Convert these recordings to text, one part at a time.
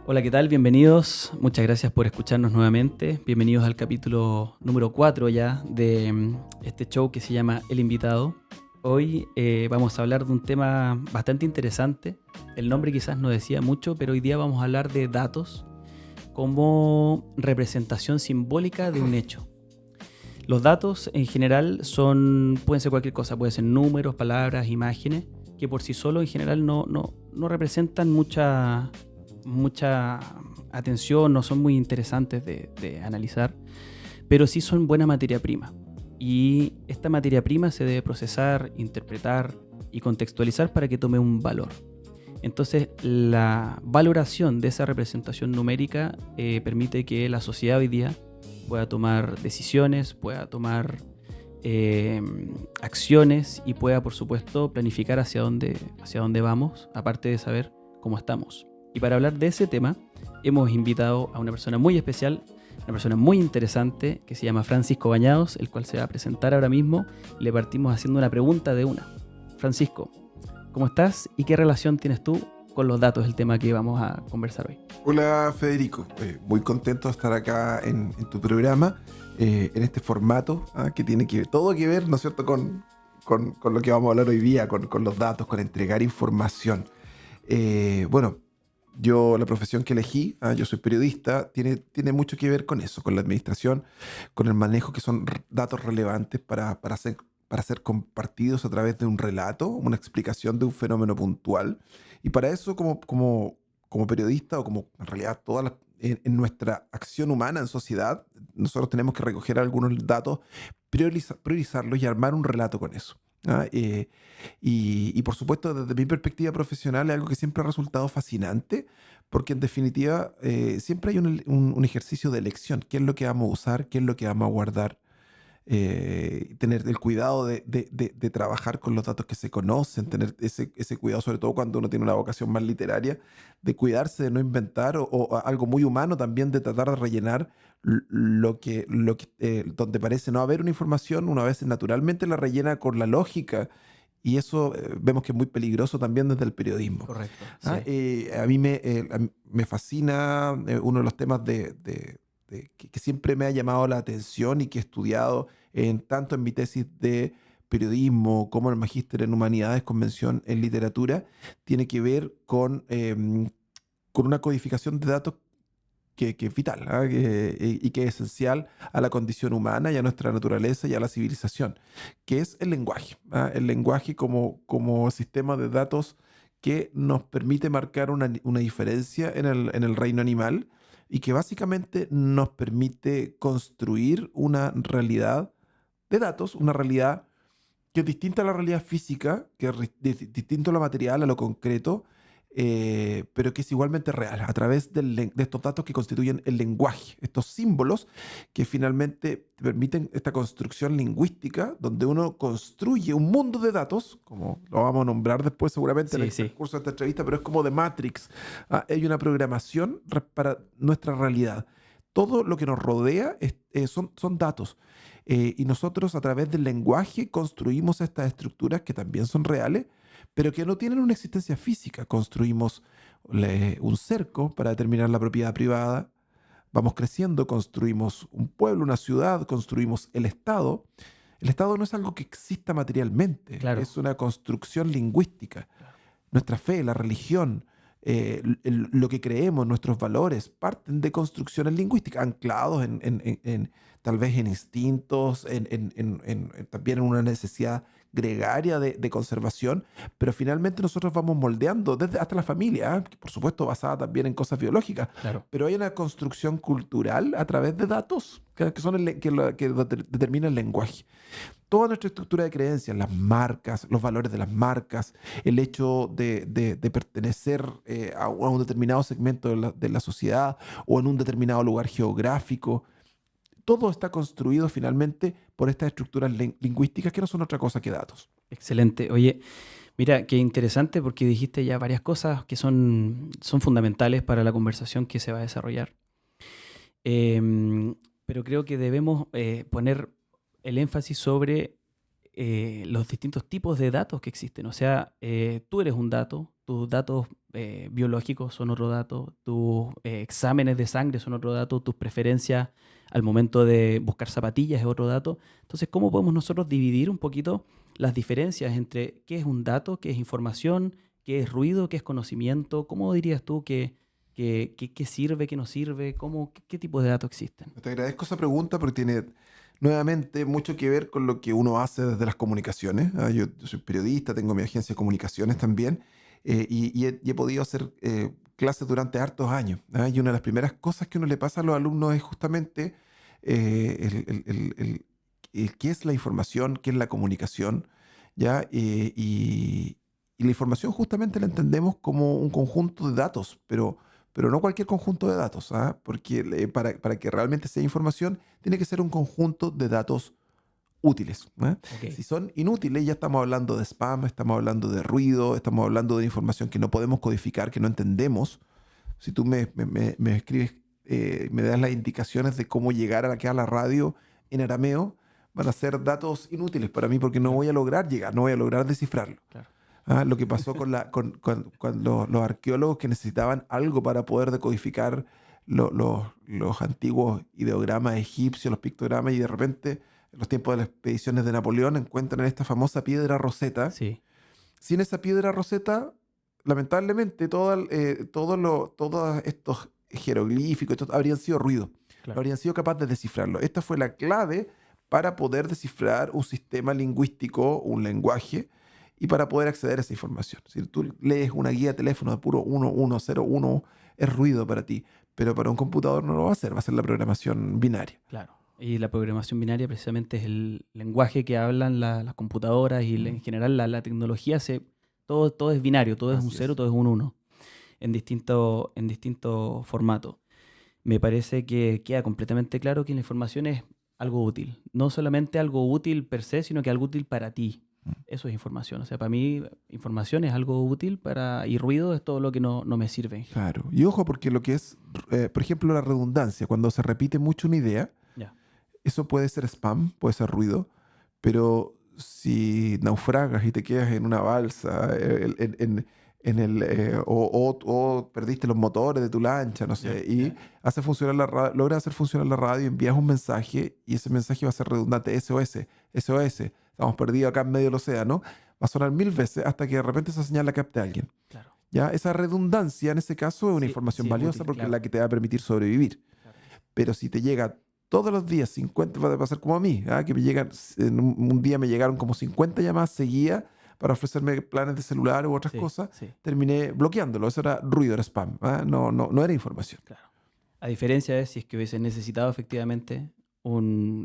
Hola, ¿qué tal? Bienvenidos. Muchas gracias por escucharnos nuevamente. Bienvenidos al capítulo número 4 ya de este show que se llama El Invitado. Hoy vamos a hablar de un tema bastante interesante. El nombre quizás no decía mucho, pero hoy día vamos a hablar de datos como representación simbólica de un hecho. Los datos en general pueden ser cualquier cosa, pueden ser números, palabras, imágenes, que por sí solo en general no representan mucha atención, no son muy interesantes de analizar, pero sí son buena materia prima. Y esta materia prima se debe procesar, interpretar y contextualizar para que tome un valor. Entonces, la valoración de esa representación numérica permite que la sociedad hoy día pueda tomar decisiones, pueda tomar acciones y pueda, por supuesto, planificar hacia dónde vamos, aparte de saber cómo estamos. Y para hablar de ese tema, hemos invitado a una persona muy especial, una persona muy interesante, que se llama Francisco Bañados, el cual se va a presentar ahora mismo. Le partimos haciendo una pregunta de una. Francisco, ¿cómo estás y qué relación tienes tú con los datos, el tema que vamos a conversar hoy? Hola Federico, muy contento de estar acá en tu programa, en este formato que tiene todo que ver, ¿no es cierto?, con lo que vamos a hablar hoy día, con los datos, con entregar información. Bueno, la profesión que elegí, yo soy periodista, tiene mucho que ver con eso, con la administración, con el manejo que son datos relevantes para ser compartidos a través de un relato, una explicación de un fenómeno puntual. Y para eso, como periodista, o como en realidad en nuestra acción humana en sociedad, nosotros tenemos que recoger algunos datos, priorizarlos y armar un relato con eso. Y por supuesto, desde mi perspectiva profesional, es algo que siempre ha resultado fascinante, porque en definitiva siempre hay un ejercicio de elección. ¿Qué es lo que vamos a usar? ¿Qué es lo que vamos a guardar? Tener el cuidado de trabajar con los datos que se conocen, tener ese cuidado, sobre todo cuando uno tiene una vocación más literaria, de cuidarse de no inventar, o algo muy humano también, de tratar de rellenar donde parece no haber una información, una vez naturalmente la rellena con la lógica. Y eso vemos que es muy peligroso también desde el periodismo. Correcto, sí. A mí me fascina uno de los temas que siempre me ha llamado la atención y que he estudiado tanto en mi tesis de periodismo como en el magíster en humanidades con mención en literatura, tiene que ver con una codificación de datos que es vital, y que es esencial a la condición humana y a nuestra naturaleza y a la civilización, que es el lenguaje. El lenguaje como sistema de datos que nos permite marcar una diferencia en el reino animal, y que básicamente nos permite construir una realidad de datos, una realidad que es distinta a la realidad física, que es distinto a lo material, a lo concreto, pero que es igualmente real, a través de estos datos que constituyen el lenguaje, estos símbolos que finalmente permiten esta construcción lingüística, donde uno construye un mundo de datos, como lo vamos a nombrar después seguramente en Sí, el sí. transcurso de esta entrevista, pero es como de Matrix. Hay una programación para nuestra realidad. Todo lo que nos rodea son datos. Y nosotros, a través del lenguaje, construimos estas estructuras que también son reales, pero que no tienen una existencia física. Construimos un cerco para determinar la propiedad privada. Vamos creciendo, construimos un pueblo, una ciudad, construimos el Estado. El Estado no es algo que exista materialmente, Claro, es una construcción lingüística. claro. Nuestra fe, la religión, lo que creemos, nuestros valores, parten de construcciones lingüísticas, anclados tal vez en instintos, también en una necesidad gregaria de conservación, pero finalmente nosotros vamos moldeando desde hasta la familia, que por supuesto basada también en cosas biológicas, Claro. pero hay una construcción cultural a través de datos que son que determina el lenguaje. Toda nuestra estructura de creencias, las marcas, los valores de las marcas, el hecho de pertenecer a un determinado segmento de la sociedad, o en un determinado lugar geográfico, todo está construido finalmente por estas estructuras lingüísticas que no son otra cosa que datos. Excelente. Oye, mira, qué interesante porque dijiste ya varias cosas que son fundamentales para la conversación que se va a desarrollar. Pero creo que debemos poner el énfasis sobre los distintos tipos de datos que existen. O sea, tú eres un dato, tus datos biológicos son otro dato, tus exámenes de sangre son otro dato, tus preferencias al momento de buscar zapatillas es otro dato. Entonces, ¿cómo podemos nosotros dividir un poquito las diferencias entre qué es un dato, qué es información, qué es ruido, qué es conocimiento? ¿Cómo dirías tú que sirve, qué no sirve? ¿Qué tipo de datos existen? Te agradezco esa pregunta porque tiene nuevamente mucho que ver con lo que uno hace desde las comunicaciones. Yo soy periodista, tengo mi agencia de comunicaciones también, y he podido hacer clases durante hartos años. Y una de las primeras cosas que uno le pasa a los alumnos es justamente el qué es la información, qué es la comunicación, ¿ya? Y la información justamente la entendemos como un conjunto de datos, pero no cualquier conjunto de datos, porque para que realmente sea información, tiene que ser un conjunto de datos útiles. Si Ok, son inútiles, ya estamos hablando de spam, estamos hablando de ruido, estamos hablando de información que no podemos codificar, que no entendemos. Si tú me escribes, me das las indicaciones de cómo llegar a la radio en arameo, van a ser datos inútiles para mí porque no claro, voy a lograr llegar, no voy a lograr descifrarlo. claro. Lo que pasó con los arqueólogos que necesitaban algo para poder decodificar los antiguos ideogramas egipcios, los pictogramas, y de repente, en los tiempos de las expediciones de Napoleón, encuentran esta famosa piedra Rosetta. Sí, Sin esa piedra Rosetta, lamentablemente, todos estos jeroglíficos habrían sido ruido, no claro. habrían sido capaces de descifrarlo. Esta fue la clave para poder descifrar un sistema lingüístico, un lenguaje, y para poder acceder a esa información. Si tú lees una guía de teléfono de puro 1101, es ruido para ti, pero para un computador no lo va a ser la programación binaria. Claro. Y la programación binaria precisamente es el lenguaje que hablan las computadoras y en Mm, general la tecnología todo es binario, todo es un Así cero, es. todo es un uno, en distintos formatos. Me parece que queda completamente claro que la información es algo útil. No solamente algo útil per se, sino que algo útil para ti. Mm. Eso es información. O sea, para mí información es algo útil y ruido es todo lo que no me sirve en general. Claro. Y ojo, porque lo que es, por ejemplo, la redundancia, cuando se repite mucho una idea, Ya. eso puede ser spam, puede ser ruido, pero si naufragas y te quedas en una balsa, o perdiste los motores de tu lancha, no Ya, sé, y ya. logras hacer funcionar la radio, envías un mensaje y ese mensaje va a ser redundante, SOS, SOS, estamos perdidos acá en medio del océano, va a sonar 1000 veces hasta que de repente esa señal la capte alguien. Claro. ¿Ya? Esa redundancia en ese caso es una Sí, información sí es valiosa útil, porque es claro. la que te va a permitir sobrevivir. Claro. Pero si te llega todos los días 50, va a pasar como a mí, que me llegan, en un día me llegaron como 50 llamadas seguidas para ofrecerme planes de celular u otras Sí, cosas, sí, terminé bloqueándolo. Eso era ruido, era spam. No era información. claro. A diferencia de si es que hubiese necesitado efectivamente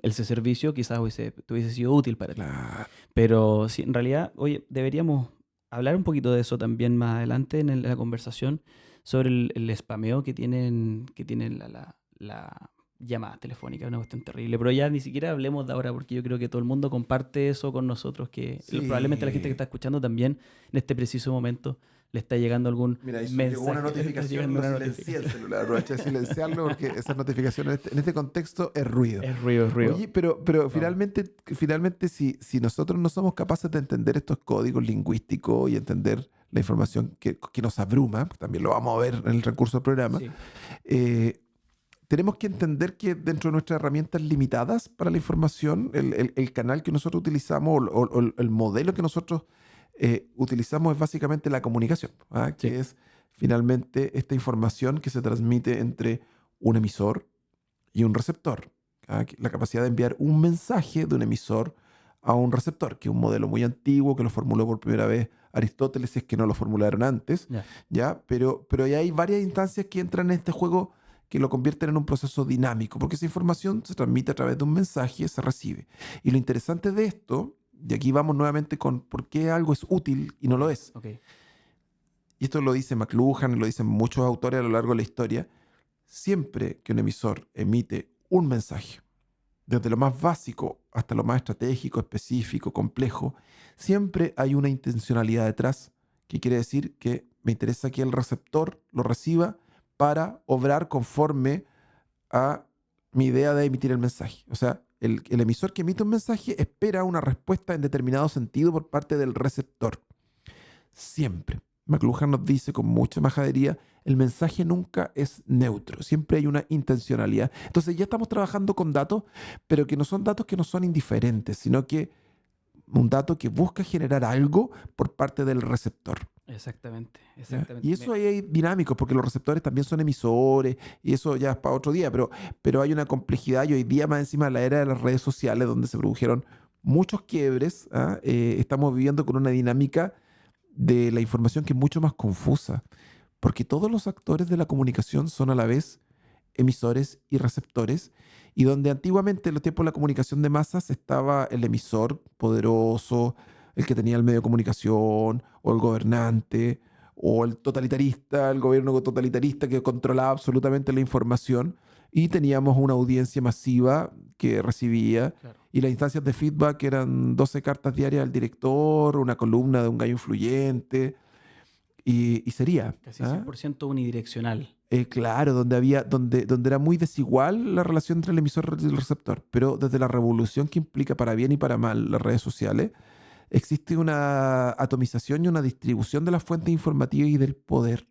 ese servicio, quizás te hubiese sido útil para ti. Claro. Pero sí, en realidad, oye, deberíamos hablar un poquito de eso también más adelante en la conversación sobre el spameo que tienen la llamada telefónica, una cuestión terrible. Pero ya ni siquiera hablemos de ahora porque yo creo que todo el mundo comparte eso con nosotros, probablemente la gente que Sí. está escuchando también en este preciso momento le está llegando algún Mira, ahí llegó una mensaje, le está notificación, llegando lo una silencié el notificación. celular. Aproveché de silenciarlo porque esa notificación en este contexto es ruido. Es ruido, es ruido. Oye, pero Vamos. finalmente si nosotros no somos capaces de entender estos códigos lingüísticos y entender la información que nos abruma, también lo vamos a ver en el recurso del programa, Sí, eh, tenemos que entender que dentro de nuestras herramientas limitadas para la información, el canal que nosotros utilizamos o el modelo que nosotros utilizamos es básicamente la comunicación, sí, que es finalmente esta información que se transmite entre un emisor y un receptor. La capacidad de enviar un mensaje de un emisor a un receptor, que es un modelo muy antiguo que lo formuló por primera vez Aristóteles, si es que no lo formularon antes, ya, ¿ya? Pero ya hay varias instancias que entran en este juego que lo convierten en un proceso dinámico, porque esa información se transmite a través de un mensaje y se recibe. Y lo interesante de esto, y aquí vamos nuevamente con por qué algo es útil y no ok, lo es, ok, y esto lo dice McLuhan, lo dicen muchos autores a lo largo de la historia, siempre que un emisor emite un mensaje, desde lo más básico hasta lo más estratégico, específico, complejo, siempre hay una intencionalidad detrás, que quiere decir que me interesa que el receptor lo reciba para obrar conforme a mi idea de emitir el mensaje. O sea, el emisor que emite un mensaje espera una respuesta en determinado sentido por parte del receptor. Siempre. McLuhan nos dice con mucha majadería, el mensaje nunca es neutro, siempre hay una intencionalidad. Entonces ya estamos trabajando con datos, pero que no son datos que no son indiferentes, sino que un dato que busca generar algo por parte del receptor. Exactamente, ¿Ya? exactamente. Y eso ahí hay dinámicos, porque los receptores también son emisores, y eso ya es para otro día, pero hay una complejidad, y hoy día más encima de la era de las redes sociales, donde se produjeron muchos quiebres, estamos viviendo con una dinámica de la información que es mucho más confusa, porque todos los actores de la comunicación son a la vez emisores y receptores, y donde antiguamente en los tiempos de la comunicación de masas estaba el emisor poderoso, el que tenía el medio de comunicación, o el gobernante, o el totalitarista, el gobierno totalitarista que controlaba absolutamente la información, y teníamos una audiencia masiva que recibía, Claro. y las instancias de feedback eran 12 cartas diarias al director, una columna de un gallo influyente, y sería. Casi 100% unidireccional. Claro, donde era muy desigual la relación entre el emisor y el receptor, pero desde la revolución que implica para bien y para mal las redes sociales, existe una atomización y una distribución de las fuentes informativas y del poder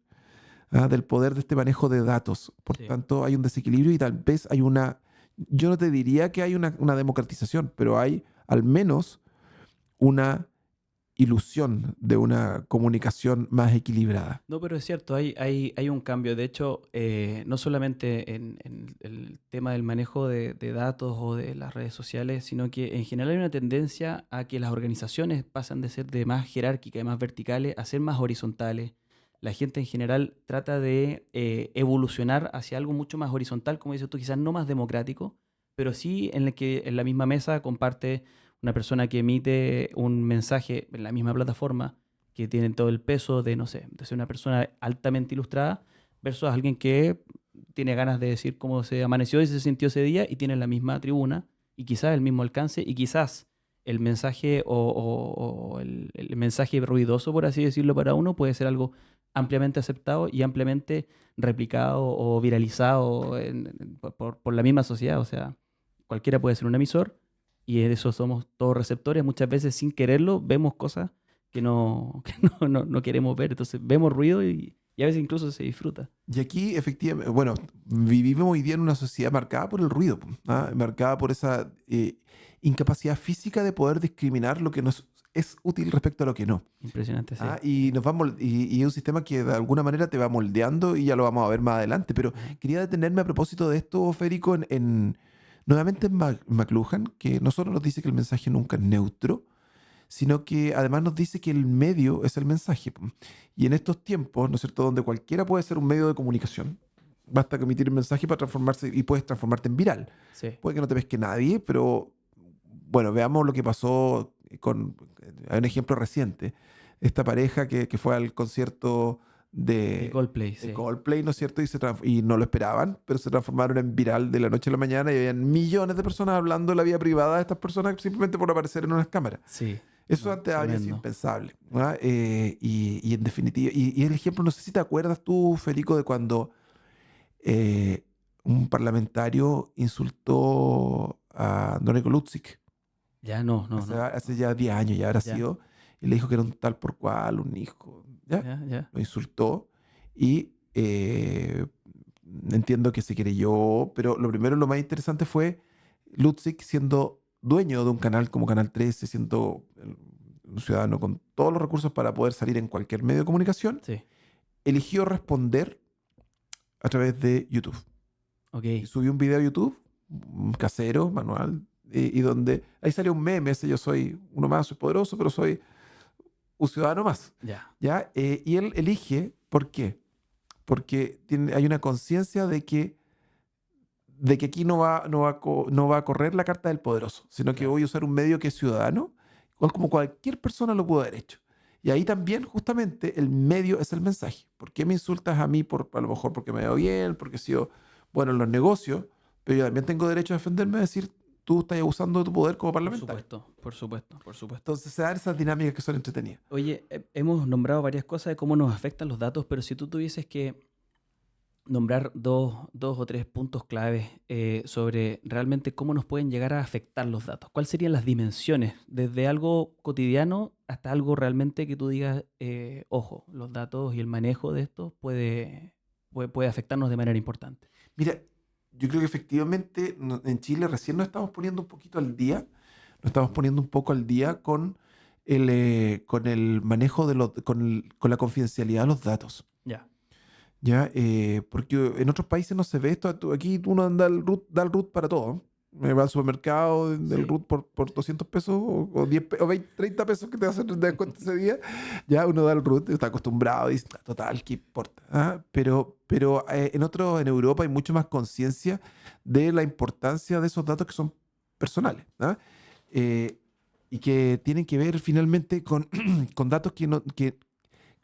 de este manejo de datos. Por Sí. tanto, hay un desequilibrio y tal vez hay yo no te diría que hay una democratización, pero hay al menos una ilusión de una comunicación más equilibrada. No, pero es cierto, hay un cambio. De hecho, no solamente en el tema del manejo de datos o de las redes sociales, sino que en general hay una tendencia a que las organizaciones pasan de ser de más jerárquicas y más verticales a ser más horizontales. La gente en general trata de evolucionar hacia algo mucho más horizontal, como dices tú, quizás no más democrático, pero sí en el que en la misma mesa comparte una persona que emite un mensaje en la misma plataforma, que tienen todo el peso de, no sé, de ser una persona altamente ilustrada, versus alguien que tiene ganas de decir cómo se amaneció y se sintió ese día y tiene la misma tribuna y quizás el mismo alcance y quizás el mensaje o el mensaje ruidoso, por así decirlo, para uno puede ser algo ampliamente aceptado y ampliamente replicado o viralizado por la misma sociedad. O sea, cualquiera puede ser un emisor y en eso somos todos receptores. Muchas veces sin quererlo vemos cosas que no, no queremos ver. Entonces vemos ruido y a veces incluso se disfruta. Y aquí, efectivamente, bueno, vivimos hoy día en una sociedad marcada por el ruido, marcada por esa incapacidad física de poder discriminar lo que nos es útil respecto a lo que no. Impresionante, sí. Y y es un sistema que de alguna manera te va moldeando y ya lo vamos a ver más adelante. Pero Ujú. quería detenerme a propósito de esto, Federico, nuevamente en McLuhan, que no solo nos dice que el mensaje nunca es neutro, sino que además nos dice que el medio es el mensaje. Y en estos tiempos, ¿no es cierto?, donde cualquiera puede ser un medio de comunicación, basta que emitir un mensaje para transformarse y puedes transformarte en viral. Sí. Puede que no te pesque nadie, pero bueno, veamos lo que pasó hay un ejemplo reciente. Esta pareja que fue al concierto De Coldplay, de sí. Coldplay, ¿no es cierto? Y no lo esperaban, pero se transformaron en viral de la noche a la mañana y habían millones de personas hablando de la vida privada de estas personas simplemente por aparecer en unas cámaras. Sí. Eso No, antes habría sido tremendo. impensable. Y en definitiva, y el ejemplo, no sé si te acuerdas tú, Federico, de cuando eh, un parlamentario insultó a Domenico Luksic Ya no, no, no. hace ya 10 años, ya habrá Ya, sido, y le dijo que era un tal por cual, un hijo, ¿ya? ya, ya. Lo insultó y entiendo que se creyó, pero lo primero, lo más interesante fue Luksic siendo dueño de un canal como Canal 13, siendo un ciudadano con todos los recursos para poder salir en cualquier medio de comunicación, Sí. eligió responder a través de YouTube. Ok. Y subió un video a YouTube, casero, manual, y donde ahí salió un meme, ese yo soy uno más, soy poderoso, pero soy un ciudadano más. Ya. ¿Ya? Y él elige, ¿por qué? Porque hay una conciencia de que aquí no va a correr la carta del poderoso, sino que Claro. voy a usar un medio que es ciudadano, igual como cualquier persona lo pudo haber hecho. Y ahí también, justamente, el medio es el mensaje. ¿Por qué me insultas a mí? A lo mejor porque me veo bien, porque he sido bueno en los negocios, pero yo también tengo derecho a defenderme y decir, tú estás abusando de tu poder como Por parlamentario. supuesto, por supuesto, por supuesto. Entonces se dan esas dinámicas que son entretenidas. Oye, hemos nombrado varias cosas de cómo nos afectan los datos, pero si tú tuvieses que nombrar dos o tres puntos claves sobre realmente cómo nos pueden llegar a afectar los datos. ¿Cuáles serían las dimensiones? Desde algo cotidiano hasta algo realmente que tú digas, ojo, los datos y el manejo de estos puede afectarnos de manera importante. Mira, yo creo que efectivamente en Chile recién nos estamos poniendo un poquito al día, nos estamos poniendo un poco al día con el manejo con la confidencialidad de los datos. Ya. ¿Ya? Porque en otros países no se ve esto. Aquí uno da el root para todo. Me va al supermercado del Sí. root por 200 pesos o 10 o 20, 30 pesos que te hacen de descuento ese día. Ya uno da el root, está acostumbrado y dice, total, ¿qué importa? ¿Ah? Pero en Europa hay mucho más conciencia de la importancia de esos datos que son personales. ¿Ah? Eh, y que tienen que ver finalmente con, con datos que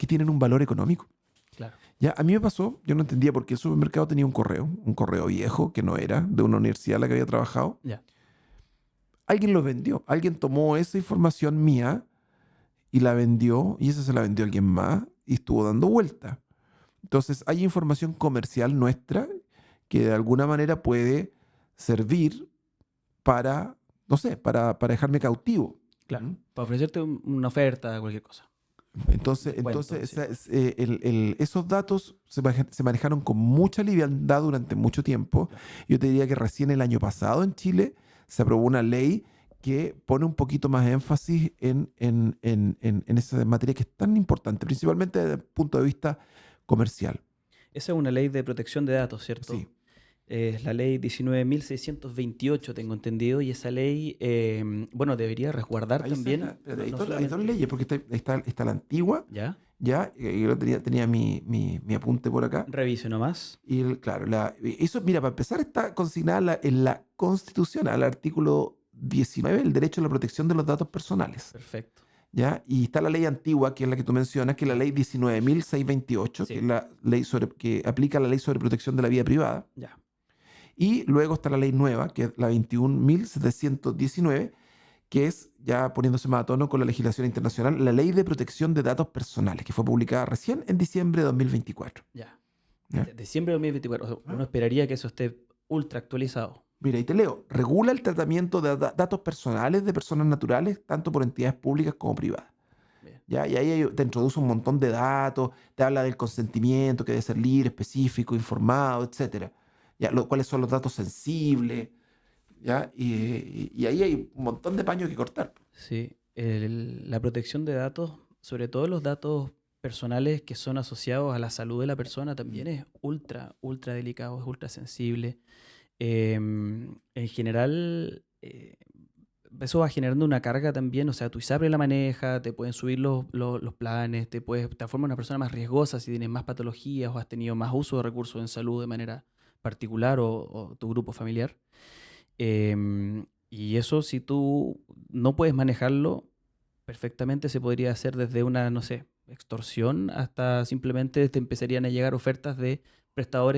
tienen un valor económico. Claro. Ya, a mí me pasó, yo no entendía por qué el supermercado tenía un correo viejo que no era de una universidad en la que había trabajado. Ya. Alguien lo vendió, alguien tomó esa información mía y la vendió, y esa se la vendió a alguien más y estuvo dando vuelta. Entonces, hay información comercial nuestra que de alguna manera puede servir para, no sé, para dejarme cautivo. Claro. ¿Mm? Para ofrecerte una oferta, cualquier cosa. Entonces, Descuento, esos datos se manejaron con mucha liviandad durante mucho tiempo. Claro. Yo te diría que recién el año pasado en Chile se aprobó una ley que pone un poquito más énfasis en esa materia que es tan importante, principalmente desde el punto de vista comercial. Esa es una ley de protección de datos, ¿cierto? Sí. Es la ley 19.628, tengo entendido, y esa ley, bueno, debería resguardar Ahí también. espérate, hay no dos solamente- leyes, porque está la antigua, ¿Ya? ya, yo tenía mi apunte por acá. Revise nomás. Y claro, eso, mira, para empezar está consignada en la Constitución, al artículo 19, el derecho a la protección de los datos personales. Perfecto. ¿Ya? Y está la ley antigua, que es la que tú mencionas, que es la ley 19.628, Sí. que es la ley que aplica la ley sobre protección de la vida privada. Ya. Y luego está la ley nueva, que es la 21.719, que es, ya poniéndose más a tono con la legislación internacional, la ley de protección de datos personales, que fue publicada recién en diciembre de 2024. Ya. ¿Ya? Diciembre de 2024. O sea, uno esperaría que eso esté ultra actualizado. Mira, y te leo. Regula el tratamiento de datos personales de personas naturales, tanto por entidades públicas como privadas. Bien. ¿Ya? Y ahí te introduce un montón de datos, te habla del consentimiento, que debe ser libre, específico, informado, etc. ¿Ya? Cuáles son los datos sensibles. ¿Ya? Y ahí hay un montón de paño que cortar. Sí. La protección de datos, sobre todo los datos personales que son asociados a la salud de la persona, también es ultra delicado, es ultra sensible. En general, eso va generando una carga también, o sea, tu ISAPRE la maneja, te pueden subir los planes, te transforma en una persona más riesgosa si tienes más patologías o has tenido más uso de recursos en salud de manera particular o tu grupo familiar. Y eso, si tú no puedes manejarlo, perfectamente se podría hacer desde una, no sé, extorsión hasta simplemente te empezarían a llegar ofertas de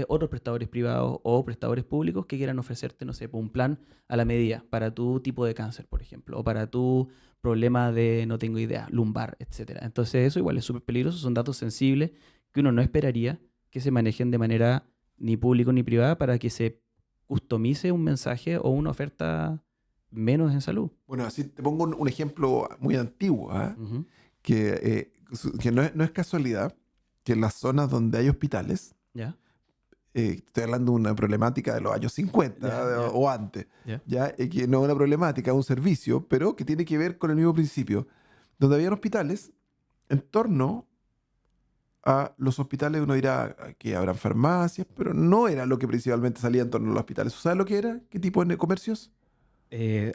otros prestadores privados o prestadores públicos que quieran ofrecerte, no sé, un plan a la medida para tu tipo de cáncer, por ejemplo, o para tu problema de, no tengo idea, lumbar, etcétera. Entonces eso igual es súper peligroso, son datos sensibles que uno no esperaría que se manejen de manera ni público ni privada para que se customice un mensaje o una oferta menos en salud. Bueno, así te pongo un ejemplo muy antiguo, ¿ah? Ujú. Que no es casualidad que en las zonas donde hay hospitales, ¿Ya? estoy hablando de una problemática de los años 50 Ya. o antes, ¿Ya? ¿ya? Que no es una problemática, es un servicio, pero que tiene que ver con el mismo principio. Donde habían hospitales, en torno a los hospitales uno dirá que habrán farmacias, pero no era lo que principalmente salía en torno a los hospitales. ¿Sabes lo que era? ¿Qué tipo de comercios?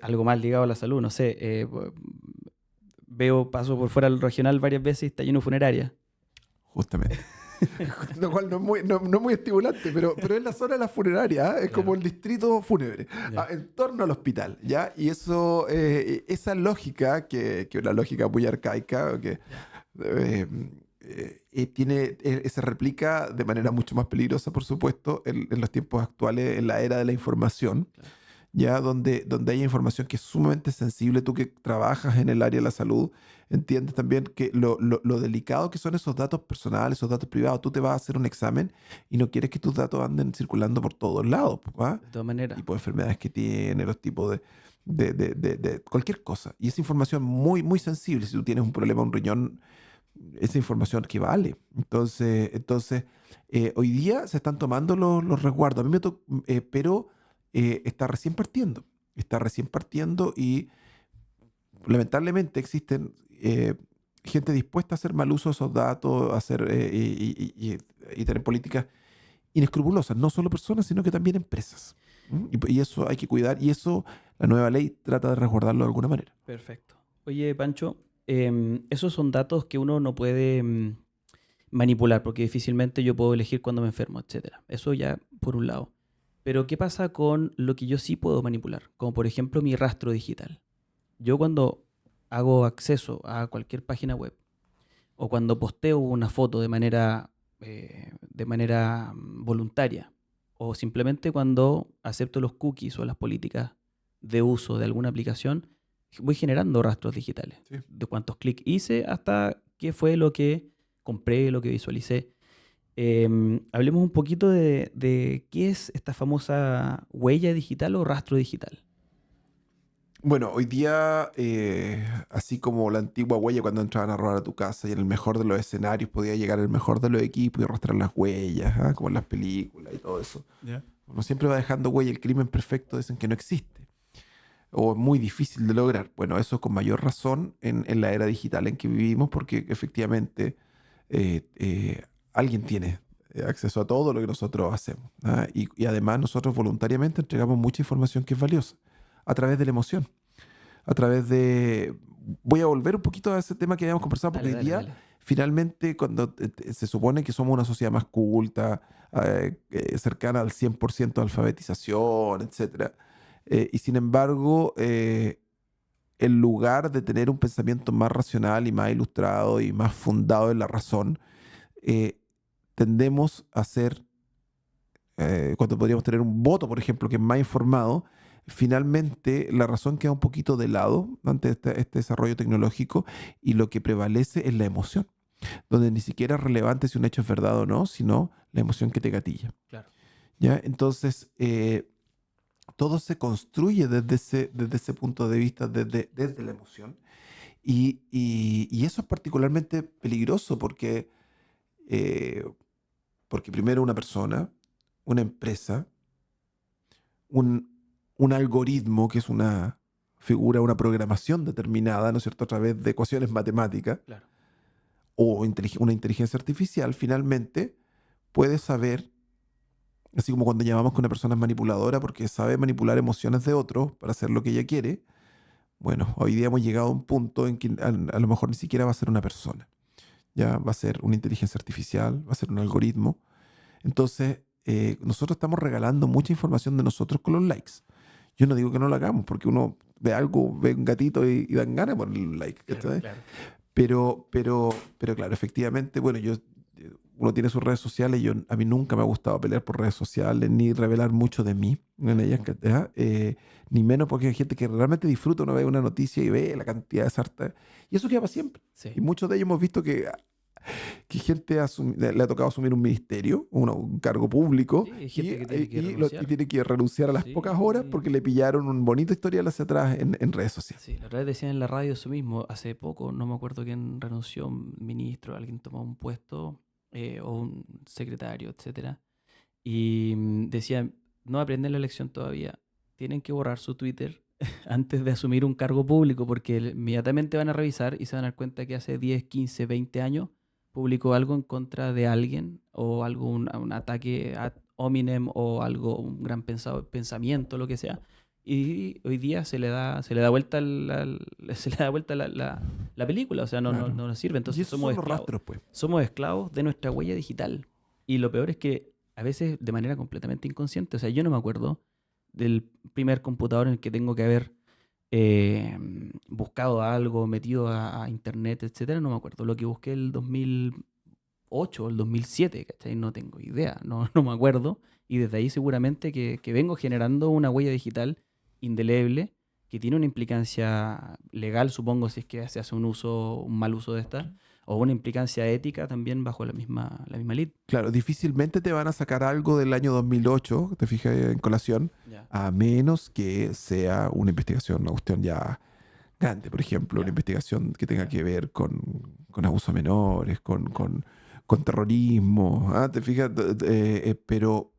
Algo más ligado a la salud, no sé. Paso por fuera del regional varias veces y está lleno de funeraria. Justamente. Lo cual no es muy estimulante, pero es la zona de la funeraria, ¿ah? Es Claro. como el distrito fúnebre, Ya. en torno al hospital, ¿ya? Y eso, esa lógica, que es una lógica muy arcaica, que se replica de manera mucho más peligrosa, por supuesto, en los tiempos actuales, en la era de la información, Claro. ya donde haya información que es sumamente sensible. Tú que trabajas en el área de la salud, entiendes también que lo delicado que son esos datos personales, esos datos privados. Tú te vas a hacer un examen y no quieres que tus datos anden circulando por todos lados, ¿va? De todas maneras. Tipo de enfermedades que tiene, los tipos de cualquier cosa. Y esa información muy, muy sensible. Si tú tienes un problema, un riñón, esa información que vale. Entonces hoy día se están tomando los resguardos. A mí pero está recién partiendo. Está recién partiendo y lamentablemente existen gente dispuesta a hacer mal uso de esos datos, a hacer, y tener políticas inescrupulosas. No solo personas, sino que también empresas. ¿Mm? Y eso hay que cuidar. Y eso la nueva ley trata de resguardarlo de alguna manera. Perfecto. Oye, Pancho, esos son datos que uno no puede manipular, porque difícilmente yo puedo elegir cuándo me enfermo, etcétera. Eso ya por un lado. Pero ¿qué pasa con lo que yo sí puedo manipular? Como por ejemplo mi rastro digital. Yo cuando hago acceso a cualquier página web o cuando posteo una foto de manera voluntaria o simplemente cuando acepto los cookies o las políticas de uso de alguna aplicación, voy generando rastros digitales Sí. de cuántos clics hice hasta qué fue lo que compré, lo que visualicé. Hablemos un poquito de qué es esta famosa huella digital o rastro digital. Bueno, hoy día, así como la antigua huella cuando entraban a robar a tu casa y en el mejor de los escenarios podía llegar el mejor de los equipos y arrastrar las huellas, ¿ah? Como en las películas y todo eso. Ya. Uno siempre va dejando huella. El crimen perfecto dicen que no existe o es muy difícil de lograr. Bueno, eso con mayor razón en la era digital en que vivimos, porque efectivamente alguien tiene acceso a todo lo que nosotros hacemos, ¿ah? Y además nosotros voluntariamente entregamos mucha información que es valiosa a través de la emoción, a través de... Voy a volver un poquito a ese tema que habíamos conversado, porque Dale, hoy dale, día, dale. finalmente, cuando se supone que somos una sociedad más culta, cercana al 100% de alfabetización, etcétera, y sin embargo, en lugar de tener un pensamiento más racional y más ilustrado y más fundado en la razón, eh, tendemos a ser, cuando podríamos tener un voto, por ejemplo, que es más informado, finalmente la razón queda un poquito de lado ante este desarrollo tecnológico y lo que prevalece es la emoción, donde ni siquiera es relevante si un hecho es verdad o no, sino la emoción que te gatilla. Claro. ¿Ya? Entonces, todo se construye desde ese punto de vista, desde la emoción. Y eso es particularmente peligroso eh, porque primero una persona, una empresa, un, un algoritmo, que es una figura, una programación determinada, ¿no es cierto?, a través de ecuaciones matemáticas, Claro. o una inteligencia artificial, finalmente puede saber, así como cuando llamamos que una persona es manipuladora porque sabe manipular emociones de otros para hacer lo que ella quiere. Bueno, hoy día hemos llegado a un punto en que a lo mejor ni siquiera va a ser una persona, ya va a ser una inteligencia artificial, va a ser un algoritmo. Entonces, nosotros estamos regalando mucha información de nosotros con los likes. Yo no digo que no lo hagamos, porque uno ve algo, ve un gatito y dan ganas de ponerle un like. Claro, ¿Cachai? claro. Pero claro, efectivamente, bueno, uno tiene sus redes sociales. A mí nunca me ha gustado pelear por redes sociales, ni revelar mucho de mí en ellas, ¿cachai? Ni menos porque hay gente que realmente disfruta, uno ve una noticia y ve la cantidad de sarta. Y eso queda para siempre. Sí. Y muchos de ellos hemos visto que gente le ha tocado asumir un ministerio, un cargo público, Sí, hay gente que tiene que y renunciar. tiene que renunciar a las pocas horas Sí. porque le pillaron un bonito historial hacia atrás en redes sociales. Sí, la verdad decían en la radio eso mismo. Hace poco, no me acuerdo quién renunció, un ministro, alguien tomó un puesto o un secretario, etcétera. Y decían, no aprenden la lección todavía. Tienen que borrar su Twitter antes de asumir un cargo público porque inmediatamente van a revisar y se van a dar cuenta que hace 10, 15, 20 años publicó algo en contra de alguien o un ataque ad hominem o algo, un gran pensamiento, lo que sea. Y hoy día se le da vuelta se le da vuelta la película, o sea, no, no, Claro. no nos sirve. Y Entonces esos somos son los esclavos. rastros, pues. Somos esclavos de nuestra huella digital. Y lo peor es que a veces de manera completamente inconsciente. O sea, yo no me acuerdo del primer computador en el que tengo que haber buscado algo, metido a internet, etcétera. No me acuerdo. Lo que busqué el 2008 o el 2007, ¿cachai? No tengo idea, no me acuerdo. Y desde ahí seguramente que vengo generando una huella digital indeleble, que tiene una implicancia legal, supongo, si es que se hace un mal uso de esta, o una implicancia ética también bajo la misma ley. Claro, difícilmente te van a sacar algo del año 2008, te fijas en colación, Ya, a menos que sea una investigación, una cuestión ya grande, por ejemplo, una ya, investigación que tenga ya. que ver con abuso a menores, con terrorismo, ¿ah? ¿Te fijas? Pero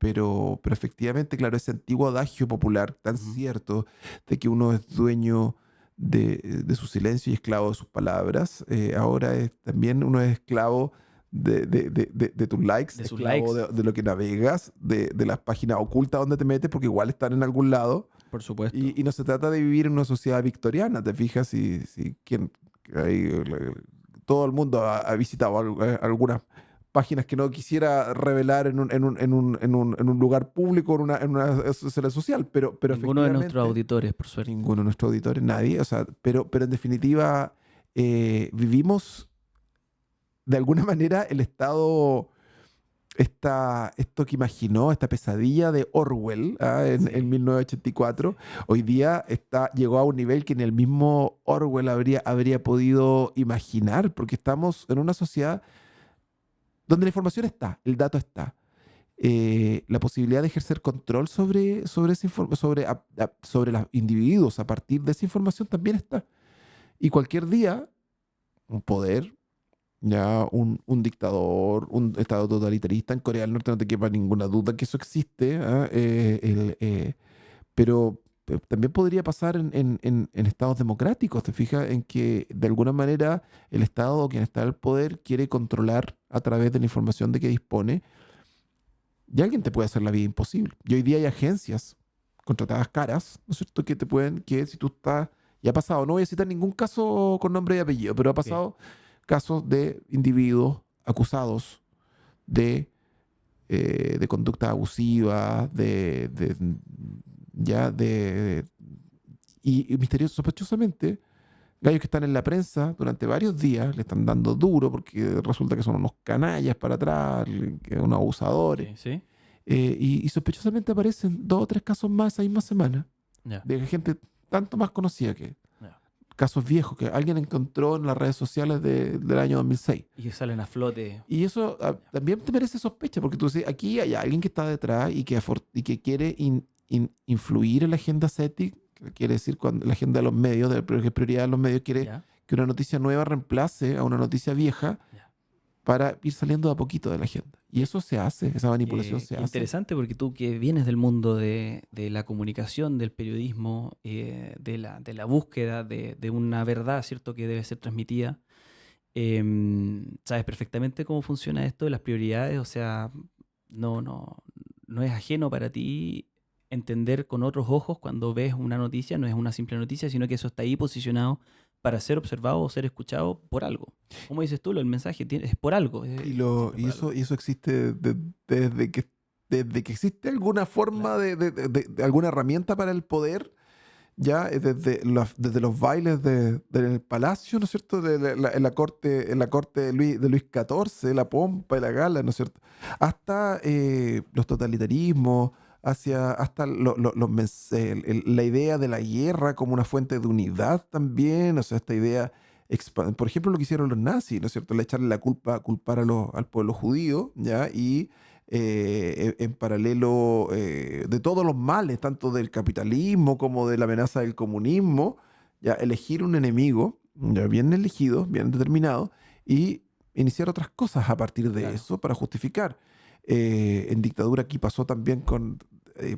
efectivamente, claro, ese antiguo adagio popular tan Ujú. cierto de que uno es dueño de su silencio y esclavo de sus palabras, ahora también uno es esclavo de tus likes, De sus esclavo likes, de lo que navegas, de las páginas ocultas donde te metes, porque igual están en algún lado. por supuesto. Y no se trata de vivir en una sociedad victoriana, ¿te fijas? Ahí, todo el mundo ha visitado algunas páginas que no quisiera revelar en un lugar público, en una sede social, pero Ninguno de nuestros efectivamente, auditores, por suerte. ninguno de nuestros auditores, nadie, o sea, pero en definitiva, vivimos de alguna manera el Estado esto que imaginó, esta pesadilla de Orwell, Sí, en 1984, hoy día llegó a un nivel que ni el mismo Orwell habría podido imaginar, porque estamos en una sociedad donde la información está, el dato está. La posibilidad de ejercer control sobre los individuos a partir de esa información también está. Y cualquier día, un poder, ya un dictador, un estado totalitarista en Corea del Norte, no te quepa ninguna duda que eso existe, ¿ah? Pero también podría pasar en estados democráticos, ¿te fijas? En que de alguna manera el Estado o quien está en el poder quiere controlar a través de la información de que dispone, y alguien te puede hacer la vida imposible. Y hoy día hay agencias contratadas caras, ¿no es cierto? Que si tú estás, y ha pasado, no voy a citar ningún caso con nombre y apellido, pero ha ok. pasado casos de individuos acusados de, de conducta abusiva, ya de, y misterioso, sospechosamente, gallos que están en la prensa durante varios días, le están dando duro porque resulta que son unos canallas para atrás, que unos Ok, abusadores, sí. y sospechosamente aparecen 2 o 3 casos más esa misma semana, Ya, de gente tanto más conocida que ya. casos viejos que alguien encontró en las redes sociales del año 2006. Y que salen a flote. Y eso Ya, también te merece sospecha, porque tú dices, aquí hay alguien que está detrás y que quiere influir en la agenda SETI, que quiere decir cuando la agenda de los medios, de la prioridad de los medios, quiere ya, que una noticia nueva reemplace a una noticia vieja ya. para ir saliendo de a poquito de la agenda. Y Qué, eso se hace, esa manipulación se qué hace. interesante porque tú que vienes del mundo de la comunicación, del periodismo, de la búsqueda de una verdad, ¿cierto? Que debe ser transmitida. Sabes perfectamente cómo funciona esto de las prioridades, o sea, no, no, no es ajeno para ti entender con otros ojos cuando ves una noticia, no es una simple noticia, sino que eso está ahí posicionado para ser observado o ser escuchado por algo. Como dices tú, el mensaje es por algo, Y, lo, existe y, por eso, algo. y eso existe desde que existe alguna forma Claro. de alguna herramienta para el poder, ya desde los bailes del palacio, ¿no es cierto? En la corte de Luis XIV, la pompa y la gala, ¿no es cierto? Hasta los totalitarismos, hasta la idea de la guerra como una fuente de unidad también, o sea, esta idea, por ejemplo, lo que hicieron los nazis, ¿no es cierto? Le echarle la culpa, culpar al pueblo judío, ¿ya? Y en paralelo de todos los males, tanto del capitalismo como de la amenaza del comunismo, ya elegir un enemigo, ya bien elegido, bien determinado, y iniciar otras cosas a partir de Claro. eso para justificar. En dictadura aquí pasó también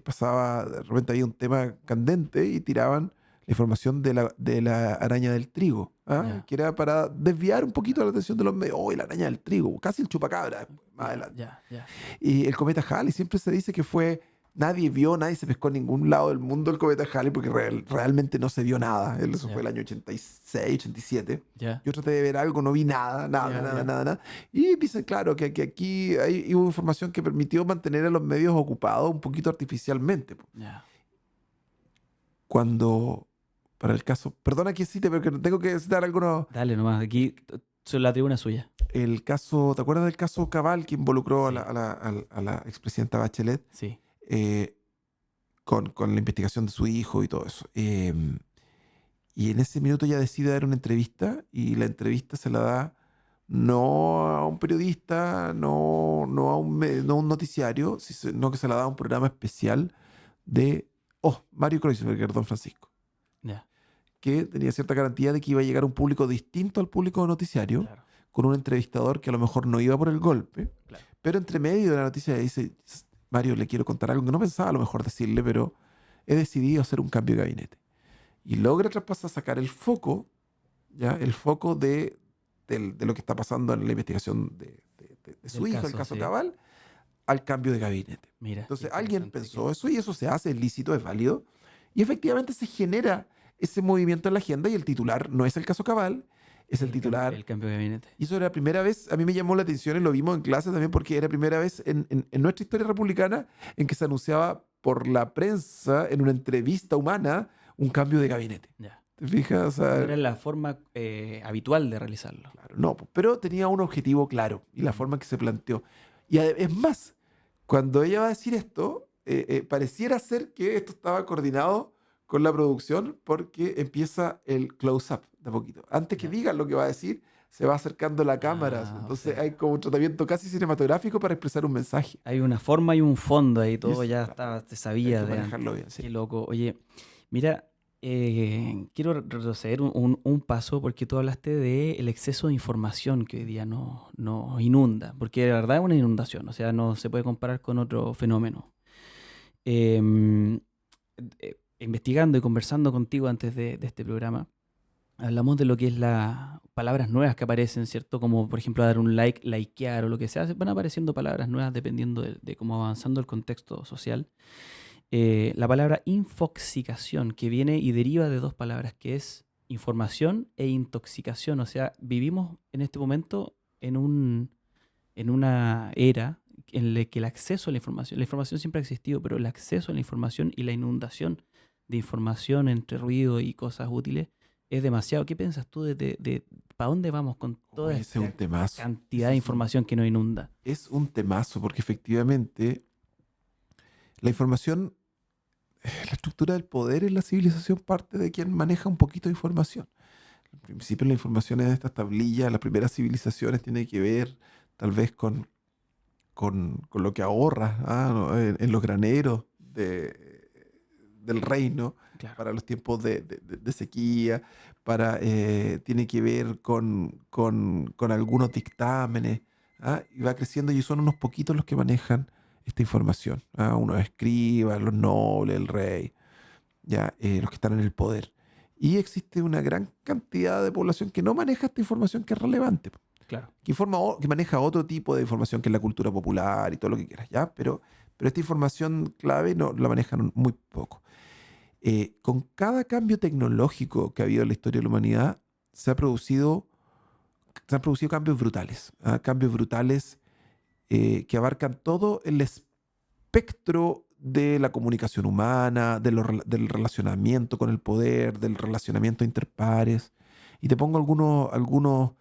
pasaba, de repente había un tema candente y tiraban la información de la araña del trigo, ¿ah? Ya, Que era para desviar un poquito la atención de los medios. ¡Oh, la araña del trigo! Casi el chupacabra, más ya, adelante. ya, ya. Y el cometa Halley siempre se dice que fue, nadie se pescó en ningún lado del mundo el cometa Halley porque realmente no se vio nada. Eso fue Ya, el año 86, 87. ya, Yo traté de ver algo, no vi nada, nada, ya, nada, ya. nada, nada. Y dicen, claro, que aquí hubo información que permitió mantener a los medios ocupados un poquito artificialmente. Ya. Cuando, para el caso, perdona que cite, pero que tengo que citar algunos. Dale nomás, aquí la tribuna suya. El caso, ¿te acuerdas del caso Cabal que involucró a la, Sí, a la, a la expresidenta Bachelet? sí. Eh, con la investigación de su hijo y todo eso. Y en ese minuto ella decide dar una entrevista y la entrevista se la da no a un periodista, no a un noticiario, sino que se la da a un programa especial de Mario Kreuzberger, Don Francisco, Ya, que tenía cierta garantía de que iba a llegar a un público distinto al público noticiario, claro, con un entrevistador que a lo mejor no iba por el golpe, claro. pero entre medio de la noticia dice, Mario, le quiero contar algo que no pensaba a lo mejor decirle, pero he decidido hacer un cambio de gabinete. Y logra traspasar, sacar el foco, ¿ya? El foco de lo que está pasando en la investigación de su Del hijo, el caso, caso sí. Cabal, al cambio de gabinete. Mira, qué Entonces alguien interesante. pensó eso y eso se hace, es lícito, es válido. Y efectivamente se genera ese movimiento en la agenda y el titular no es el caso Cabal, es el titular. El cambio de gabinete. Y eso era la primera vez, a mí me llamó la atención y lo vimos en clase también porque era la primera vez en nuestra historia republicana en que se anunciaba por la prensa, en una entrevista humana, un cambio de gabinete. Ya. ¿Te fijas? O sea, No era la forma habitual de realizarlo. claro, no, pero tenía un objetivo claro y la forma en que se planteó. Y es más, cuando ella va a decir esto, pareciera ser que esto estaba coordinado con la producción porque empieza el close-up de a poquito. Antes que Ya. diga lo que va a decir, se va acercando la cámara. Ah, o Entonces sea, hay como un tratamiento casi cinematográfico para expresar un mensaje. hay una forma y un fondo ahí, Y todo eso, ya claro, estaba, se hay sabía que de antes. manejarlo bien, sí. Qué loco. Oye, mira, quiero retroceder un paso porque tú hablaste del exceso de información que hoy día nos inunda, porque de verdad es una inundación, o sea, no se puede comparar con otro fenómeno. Em, Investigando y conversando contigo antes de este programa, hablamos de lo que es las palabras nuevas que aparecen, ¿cierto? Como por ejemplo dar un like, likear o lo que sea. Van apareciendo palabras nuevas dependiendo de cómo va avanzando el contexto social. La palabra infoxicación, que viene y deriva de dos palabras, que es información e intoxicación. O sea, vivimos en este momento en una era en la que el acceso a la información siempre ha existido, pero el acceso a la información y la inundación de información entre ruido y cosas útiles es demasiado. ¿Qué piensas tú de para dónde vamos con toda Oye, ese es un esta temazo. cantidad de información que nos inunda? Es un temazo porque efectivamente la información, la estructura del poder en la civilización parte de quien maneja un poquito de información. Al principio la información es de estas tablillas, las primeras civilizaciones tiene que ver tal vez con lo que ahorras, ¿no? En los graneros del reino Claro. para los tiempos de sequía, tiene que ver con algunos dictámenes, y va creciendo y son unos poquitos los que manejan esta información, unos escribas, los nobles, el rey, ya, los que están en el poder. Y existe una gran cantidad de población que no maneja esta información que es relevante, Claro. que maneja otro tipo de información que es la cultura popular y todo lo que quieras, ¿ya? Pero esta información clave no la manejan muy poco. Con cada cambio tecnológico que ha habido en la historia de la humanidad, se han producido cambios brutales, cambios brutales que abarcan todo el espectro de la comunicación humana, del relacionamiento con el poder, del relacionamiento interpares. Y te pongo algunos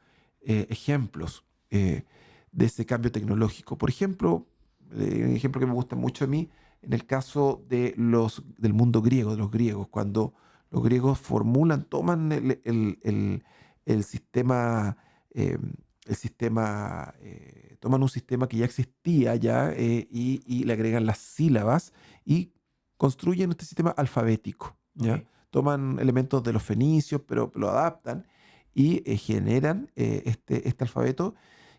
ejemplos de ese cambio tecnológico. Por ejemplo, un ejemplo que me gusta mucho a mí, en el caso del mundo griego, de los griegos, cuando los griegos toman el sistema, eh, toman un sistema que ya existía ya, y le agregan las sílabas y construyen este sistema alfabético, ¿ya? Ok. Toman elementos de los fenicios, pero lo adaptan y generan este alfabeto,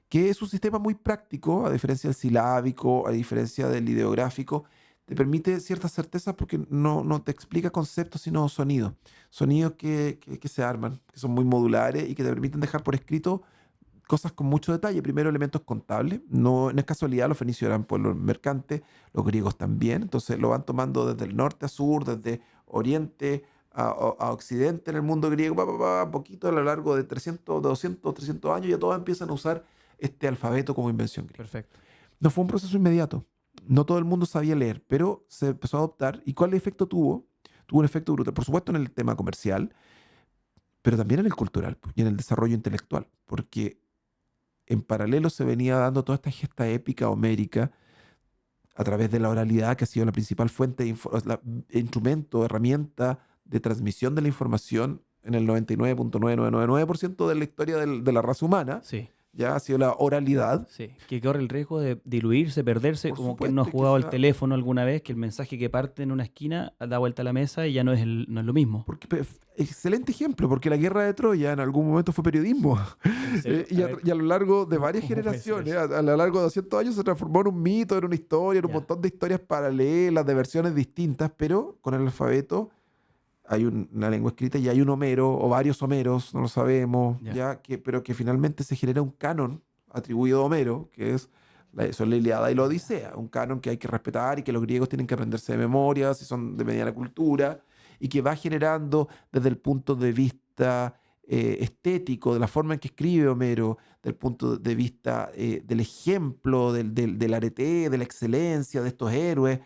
que es un sistema muy práctico, a diferencia del silábico, a diferencia del ideográfico. Te permite ciertas certezas porque no te explica conceptos, sino sonidos. Sonidos que se arman, que son muy modulares y que te permiten dejar por escrito cosas con mucho detalle. Primero, elementos contables. No es casualidad, los fenicios eran pueblos mercantes, los griegos también. Entonces lo van tomando desde el norte a sur, desde oriente a occidente en el mundo griego, poquito a lo largo de 300, 200, 300 años, ya todos empiezan a usar este alfabeto como invención griega. Perfecto. No fue un proceso inmediato. No todo el mundo sabía leer, pero se empezó a adoptar. ¿Y cuál efecto tuvo? Tuvo un efecto brutal. Por supuesto en el tema comercial, pero también en el cultural y en el desarrollo intelectual, porque en paralelo se venía dando toda esta gesta épica homérica a través de la oralidad, que ha sido la principal fuente de instrumento, herramienta de transmisión de la información en el 99.9999% de la historia de la raza humana, Sí, ya ha sido la oralidad. sí. Que corre el riesgo de diluirse, perderse, Por como que no ha supuesto, y que jugado al sea, teléfono alguna vez, que el mensaje que parte en una esquina da vuelta a la mesa y ya no es lo mismo. excelente ejemplo, porque la guerra de Troya en algún momento fue periodismo. ¿En serio? Y, A a, ver, y a lo largo de varias ¿cómo puede ser generaciones, eso? a lo largo de 200 años, se transformó en un mito, en una historia, en un Ya, montón de historias paralelas, de versiones distintas, pero con el alfabeto hay una lengua escrita y hay un Homero, o varios Homeros, no lo sabemos, ya. ya pero que finalmente se genera un canon atribuido a Homero, que es son la Ilíada y la Odisea, un canon que hay que respetar y que los griegos tienen que aprenderse de memoria, si son de mediana cultura, y que va generando desde el punto de vista estético, de la forma en que escribe Homero, del punto de vista del ejemplo, del arete, de la excelencia de estos héroes,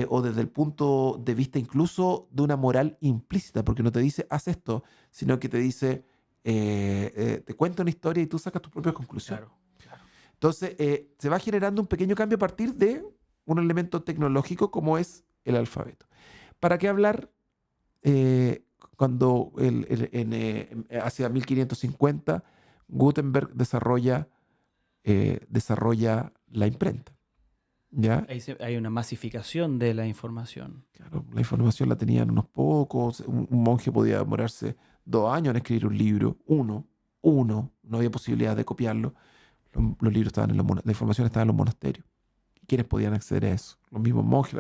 o desde el punto de vista incluso de una moral implícita, porque no te dice haz esto, sino que te dice te cuenta una historia y tú sacas tus propias conclusiones. Claro, claro. Entonces se va generando un pequeño cambio a partir de un elemento tecnológico como es el alfabeto. ¿Para qué hablar cuando hacia 1550 Gutenberg desarrolla la imprenta? ¿Ya? Hay una masificación de la información. Claro, la información la tenían unos pocos. Un monje podía demorarse 2 años en escribir un libro, uno, no había posibilidad de copiarlo. Los libros estaban la información estaba en los monasterios. ¿Quiénes podían acceder a eso? Los mismos monjes,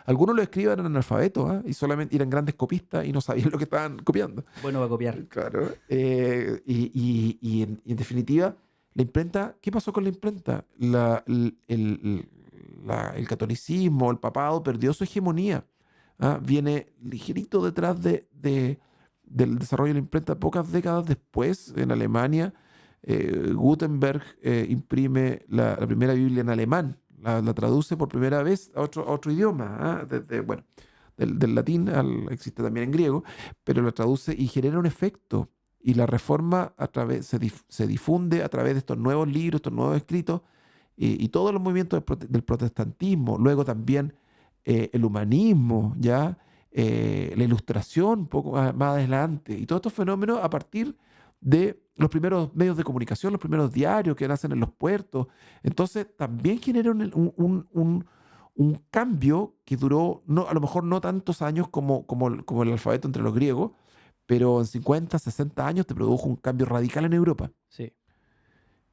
algunos lo escribían en analfabeto, ¿ah? Y solamente eran grandes copistas y no sabían lo que estaban copiando. Bueno, va a copiar. Claro. Y en definitiva, la imprenta, ¿qué pasó con la imprenta? El catolicismo, el papado perdió su hegemonía. ¿Ah? Viene ligerito detrás del desarrollo de la imprenta. Pocas décadas después, en Alemania, Gutenberg imprime la primera Biblia en alemán. La traduce por primera vez a otro idioma. ¿Ah? Bueno, del latín existe también en griego, pero lo traduce y genera un efecto. Y la reforma se difunde a través de estos nuevos libros, estos nuevos escritos, y todos los movimientos del protestantismo. Luego también el humanismo, ¿ya? La ilustración, un poco más adelante. Y todos estos fenómenos a partir de los primeros medios de comunicación, los primeros diarios que nacen en los puertos. Entonces también genera un cambio que duró, no, a lo mejor no tantos años como el alfabeto entre los griegos, pero en 50, 60 años te produjo un cambio radical en Europa. Sí.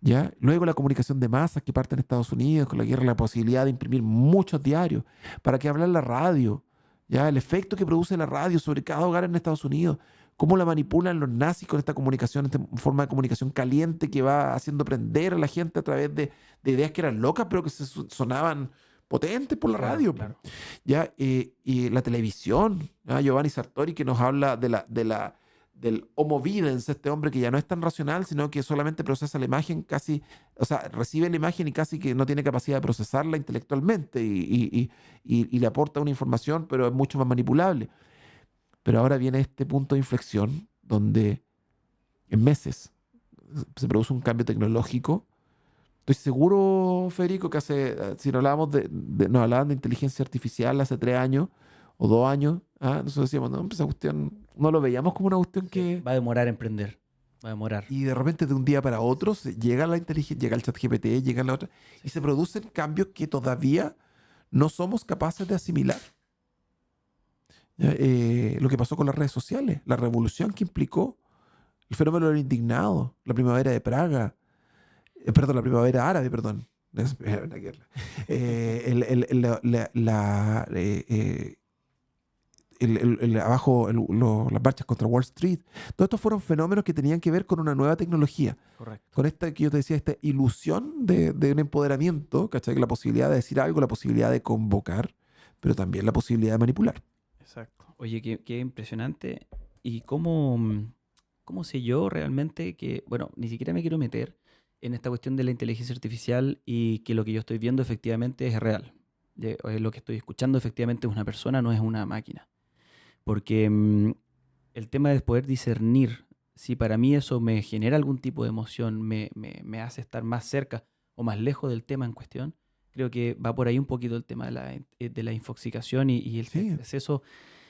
¿Ya? Luego la comunicación de masas que parte en Estados Unidos, con la guerra, la posibilidad de imprimir muchos diarios. ¿Para qué hablar la radio? ¿Ya? El efecto que produce la radio sobre cada hogar en Estados Unidos. Cómo la manipulan los nazis con esta comunicación, esta forma de comunicación caliente que va haciendo prender a la gente a través de ideas que eran locas, pero que sonaban potentes por la Claro, radio. claro. ¿Ya? Y la televisión, ¿ya? Giovanni Sartori, que nos habla del homo videns, este hombre que ya no es tan racional, sino que solamente procesa la imagen casi, o sea, recibe la imagen y casi que no tiene capacidad de procesarla intelectualmente y le aporta una información, pero es mucho más manipulable. Pero ahora viene este punto de inflexión donde en meses se produce un cambio tecnológico. Estoy seguro, Federico, que si nos hablábamos nos hablaban de inteligencia artificial hace 3 años o 2 años, nosotros decíamos, no, pues esa cuestión no lo veíamos como una cuestión que... Va a demorar en prender. Va a demorar. Y de repente de un día para otro llega la inteligencia, llega el chat GPT, llega la otra, y se producen cambios que todavía no somos capaces de asimilar. Lo que pasó con las redes sociales, la revolución que implicó, el fenómeno del indignado, la primavera de Praga, perdón, la primavera árabe, perdón. Una guerra. Las marchas contra Wall Street. Todos estos fueron fenómenos que tenían que ver con una nueva tecnología. Correcto. Con esta que yo te decía, esta ilusión de un empoderamiento, ¿cachai? La posibilidad de decir algo, la posibilidad de convocar, pero también la posibilidad de manipular. Exacto. Oye, qué impresionante. ¿Y cómo sé yo realmente que, bueno, ni siquiera me quiero meter en esta cuestión de la inteligencia artificial y que lo que yo estoy viendo efectivamente es real? Lo que estoy escuchando efectivamente es una persona, no es una máquina. Porque el tema de poder discernir si para mí eso me genera algún tipo de emoción, me hace estar más cerca o más lejos del tema en cuestión, Creo que va por ahí un poquito el tema de la infoxicación y el Sí, acceso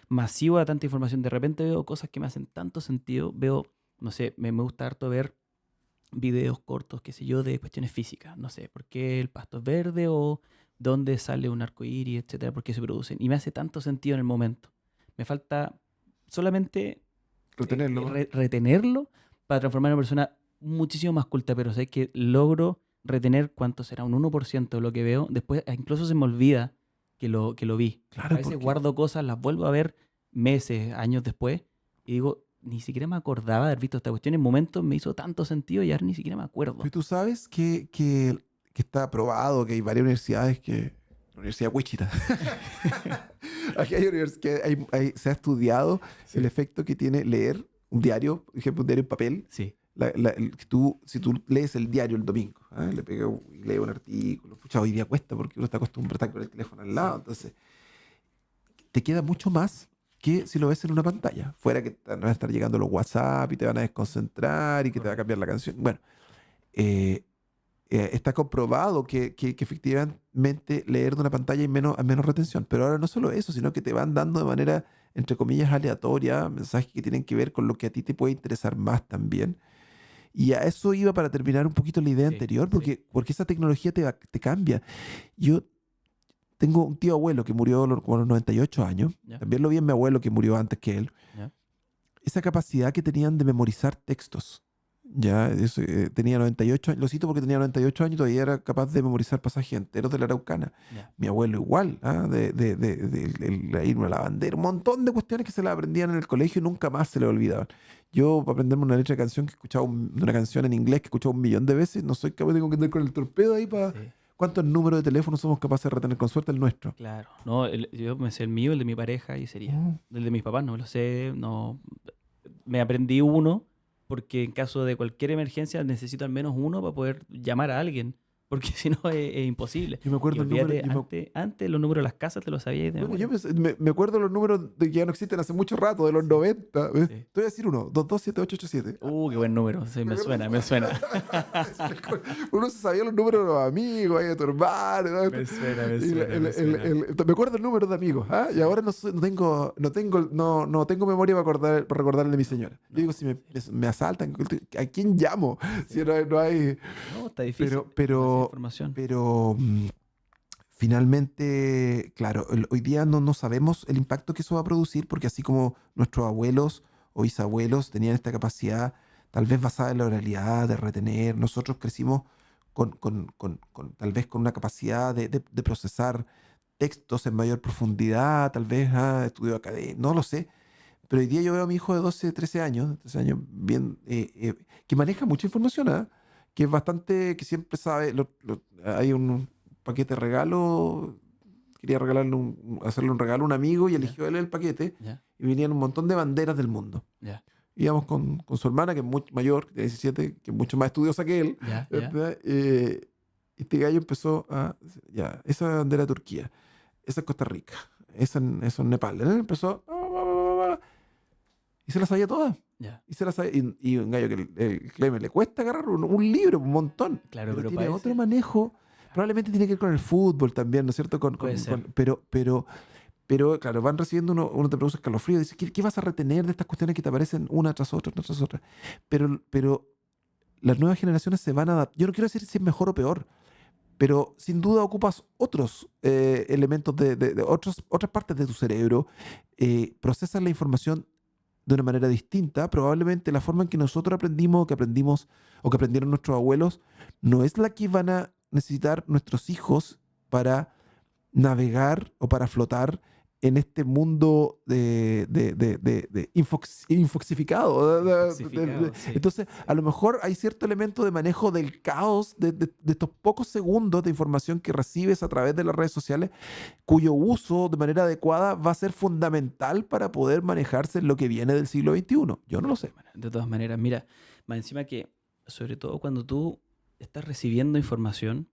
masivo a tanta información. De repente veo cosas que me hacen tanto sentido. Veo, no sé, me gusta harto ver videos cortos, qué sé yo, de cuestiones físicas. No sé, por qué el pasto es verde o dónde sale un arco iris, etcétera, por qué se producen. Y me hace tanto sentido en el momento. Me falta solamente retenerlo más. retenerlo para transformar a una persona muchísimo más culta, pero sé que logro retener cuánto será, un 1% de lo que veo. Después incluso se me olvida que lo vi. A Claro, veces porque guardo cosas, las vuelvo a ver meses, años después y digo, ni siquiera me acordaba de haber visto esta cuestión. En momentos me hizo tanto sentido y ahora ni siquiera me acuerdo. tú sabes que está probado, que hay varias universidades que... La Universidad de Wichita. Aquí hay se ha estudiado el Sí. efecto que tiene leer un diario, por ejemplo, un diario en papel. Sí, Si tú lees el diario el domingo, ¿ah? Le pegas y lees un artículo, pucha, hoy día cuesta porque uno está acostumbrado a estar con el teléfono al lado, sí, entonces te queda mucho más que si lo ves en una pantalla. Fuera que te van a estar llegando los WhatsApp y te van a desconcentrar y que te va a correcto. cambiar la canción. Bueno, eh, está comprobado que efectivamente leer de una pantalla hay menos retención. Pero ahora no solo eso, sino que te van dando de manera, entre comillas, aleatoria, mensajes que tienen que ver con lo que a ti te puede interesar más también. Y a eso iba para terminar un poquito la idea Sí, anterior, sí. porque esa tecnología te cambia. Yo tengo un tío abuelo que murió como a los 98 años. Ya, También lo vi en mi abuelo que murió antes que él. ya, Esa capacidad que tenían de memorizar textos. Ya, tenía 98 años, lo cito porque tenía 98 años y todavía era capaz de memorizar pasajes enteros de la Araucana. ya. Mi abuelo igual, ¿ah? La irme a la bandera, un montón de cuestiones que se las aprendían en el colegio y nunca más se le olvidaban. Yo, para aprenderme una letra de canción que escuchaba, una canción en inglés que he escuchado 1 millón de veces, no soy capaz, tengo que andar con el torpedo ahí para... Sí. ¿Cuántos números de teléfono somos capaces de retener con suerte el nuestro? Claro, no, yo me sé el mío, el de mi pareja y sería. Mm. El de mis papás no me lo sé, no. Me aprendí uno porque en caso de cualquier emergencia necesito al menos uno para poder llamar a alguien, porque si no es imposible. Yo me Y acuerdo el número, olvídate, antes los números de las casas te los sabías de bueno, memoria. me acuerdo los números de que ya no existen hace mucho rato, de los Sí, 90. ¿Ves? sí. Te voy a decir uno, 227887. Qué buen número, sí, ¿Te me acuerdas? suena, me suena. Uno se sabía los números de los amigos, ahí de tu hermano, ¿no? Me suena, me Y suena, me suena. me acuerdo el número de amigos, ¿ah? Y ahora no tengo memoria para recordar el de mi señora. Yo No, digo, si me, sí, me asaltan, ¿a quién llamo? Si sí. no hay... No, está difícil, Pero, demasiada pero, información. pero, finalmente, claro, hoy día no sabemos el impacto que eso va a producir, porque así como nuestros abuelos o bisabuelos tenían esta capacidad, tal vez basada en la oralidad, de retener, nosotros crecimos tal vez con una capacidad de procesar textos en mayor profundidad, tal vez estudio académico, no lo sé. Pero hoy día yo veo a mi hijo de 12 13 años, bien, que maneja mucha información, que es bastante, que siempre sabe, hay un paquete de regalo, quería hacerle un regalo a un amigo y Ya, eligió él el paquete ya, y venían un montón de banderas del mundo. ya, Íbamos con su hermana, que es mucho mayor, de 17, que es mucho más estudiosa que él. ya, ya, ¿Verdad? Este gallo empezó ya, esa bandera de Turquía, esa es Costa Rica, esa es Nepal. Él empezó, y se las sabía todas. ya. Y, y un gallo que el Clemen le cuesta agarrar un libro, un montón, Claro, pero pero tiene otro parece. manejo. Probablemente tiene que ver con el fútbol también, ¿no es cierto? Puede ser. Pero claro, van recibiendo uno te produce escalofrío. Dice, ¿qué vas a retener de estas cuestiones que te aparecen una tras otra? Pero las nuevas generaciones se van a adaptar. Yo no quiero decir si es mejor o peor, pero sin duda ocupas otros elementos otras partes de tu cerebro, procesas la información de una manera distinta. Probablemente la forma en que nosotros aprendimos, o que aprendieron nuestros abuelos, no es la que van a necesitar nuestros hijos para navegar o para flotar en este mundo infoxificado. Infoxificado, sí. Entonces, a lo mejor hay cierto elemento de manejo del caos de estos pocos segundos de información que recibes a través de las redes sociales, cuyo uso de manera adecuada va a ser fundamental para poder manejarse en lo que viene del siglo XXI. Yo no lo sé. De todas maneras, mira, más encima que, sobre todo cuando tú estás recibiendo información,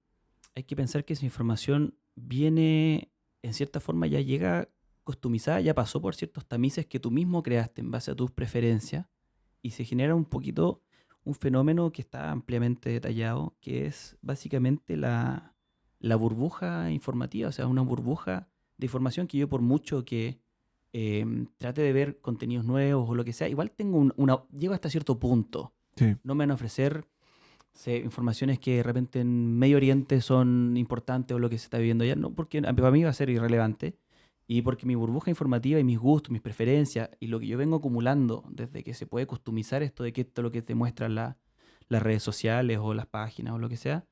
hay que pensar que esa información viene, en cierta forma, ya llega customizada, ya pasó por ciertos tamices que tú mismo creaste en base a tus preferencias y se genera un poquito un fenómeno que está ampliamente detallado, que es básicamente la burbuja informativa, o sea, una burbuja de información que yo por mucho que trate de ver contenidos nuevos o lo que sea, igual tengo llego hasta cierto punto. Sí. No me van a ofrecer informaciones que de repente en Medio Oriente son importantes o lo que se está viviendo allá, no, porque para mí va a ser irrelevante y porque mi burbuja informativa y mis gustos, mis preferencias y lo que yo vengo acumulando desde que se puede customizar esto de que esto es lo que te muestran las redes sociales o las páginas o lo que sea,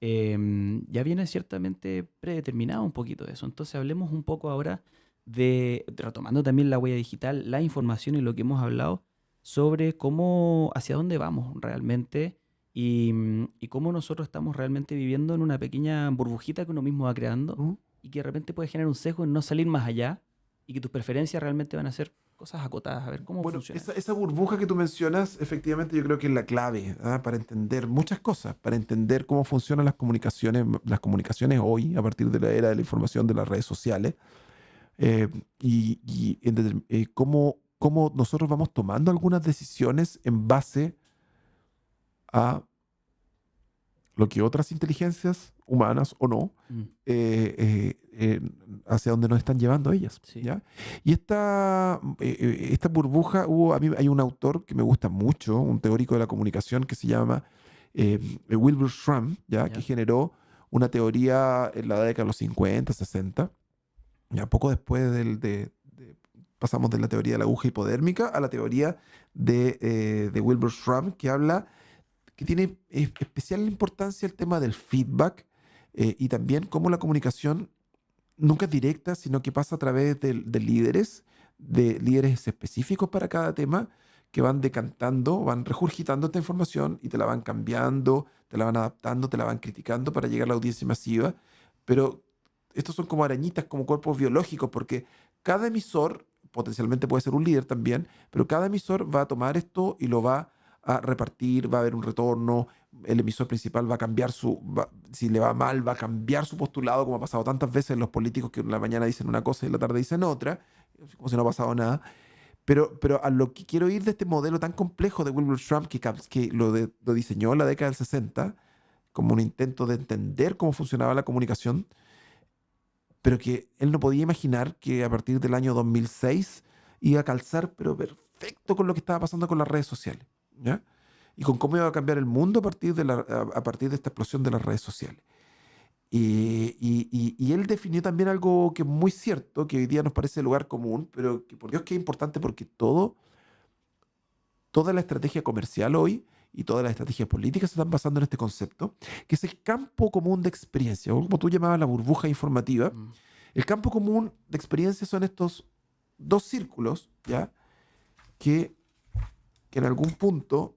ya viene ciertamente predeterminado un poquito de eso. Entonces hablemos un poco ahora retomando también la huella digital, la información y lo que hemos hablado sobre cómo, hacia dónde vamos realmente y cómo nosotros estamos realmente viviendo en una pequeña burbujita que uno mismo va creando ¿Mm? y que de repente puede generar un sesgo en no salir más allá y que tus preferencias realmente van a ser cosas acotadas. A ver cómo Bueno, funciona eso. esa burbuja que tú mencionas, efectivamente yo creo que es la clave, para entender muchas cosas, para entender cómo funcionan las comunicaciones hoy, a partir de la era de la información de las redes sociales, cómo nosotros vamos tomando algunas decisiones en base a lo que otras inteligencias, humanas o no, Mm, hacia donde nos están llevando ellas, sí, ¿ya? Y esta burbuja, a mí hay un autor que me gusta mucho, un teórico de la comunicación que se llama Wilbur Schramm, ¿ya? Que ya, generó una teoría en la década de los 50, 60, ya poco después pasamos de la teoría de la aguja hipodérmica a la teoría de Wilbur Schramm, que tiene especial importancia el tema del feedback, y también cómo la comunicación nunca es directa, sino que pasa a través de líderes específicos para cada tema, que van decantando, van regurgitando esta información y te la van cambiando, te la van adaptando, te la van criticando para llegar a la audiencia masiva. Pero estos son como arañitas, como cuerpos biológicos, porque cada emisor, potencialmente puede ser un líder también, pero cada emisor va a tomar esto y lo va a repartir, va a haber un retorno, el emisor principal va a cambiar si le va mal, va a cambiar su postulado, como ha pasado tantas veces en los políticos que en la mañana dicen una cosa y en la tarde dicen otra, como si no ha pasado nada. Pero a lo que quiero ir de este modelo tan complejo de Wilbur Schramm, que lo diseñó en la década del 60, como un intento de entender cómo funcionaba la comunicación, pero que él no podía imaginar que a partir del año 2006 iba a calzar, pero perfecto, con lo que estaba pasando con las redes sociales, ¿ya? Y con cómo iba a cambiar el mundo a partir de esta explosión de las redes sociales. Y él definió también algo que es muy cierto, que hoy día nos parece lugar común, pero que por Dios que es importante, porque toda la estrategia comercial hoy y toda la estrategia política se están basando en este concepto, que es el campo común de experiencia, o como tú llamabas la burbuja informativa. mm, El campo común de experiencia son estos dos círculos, ¿ya? Que, que en algún punto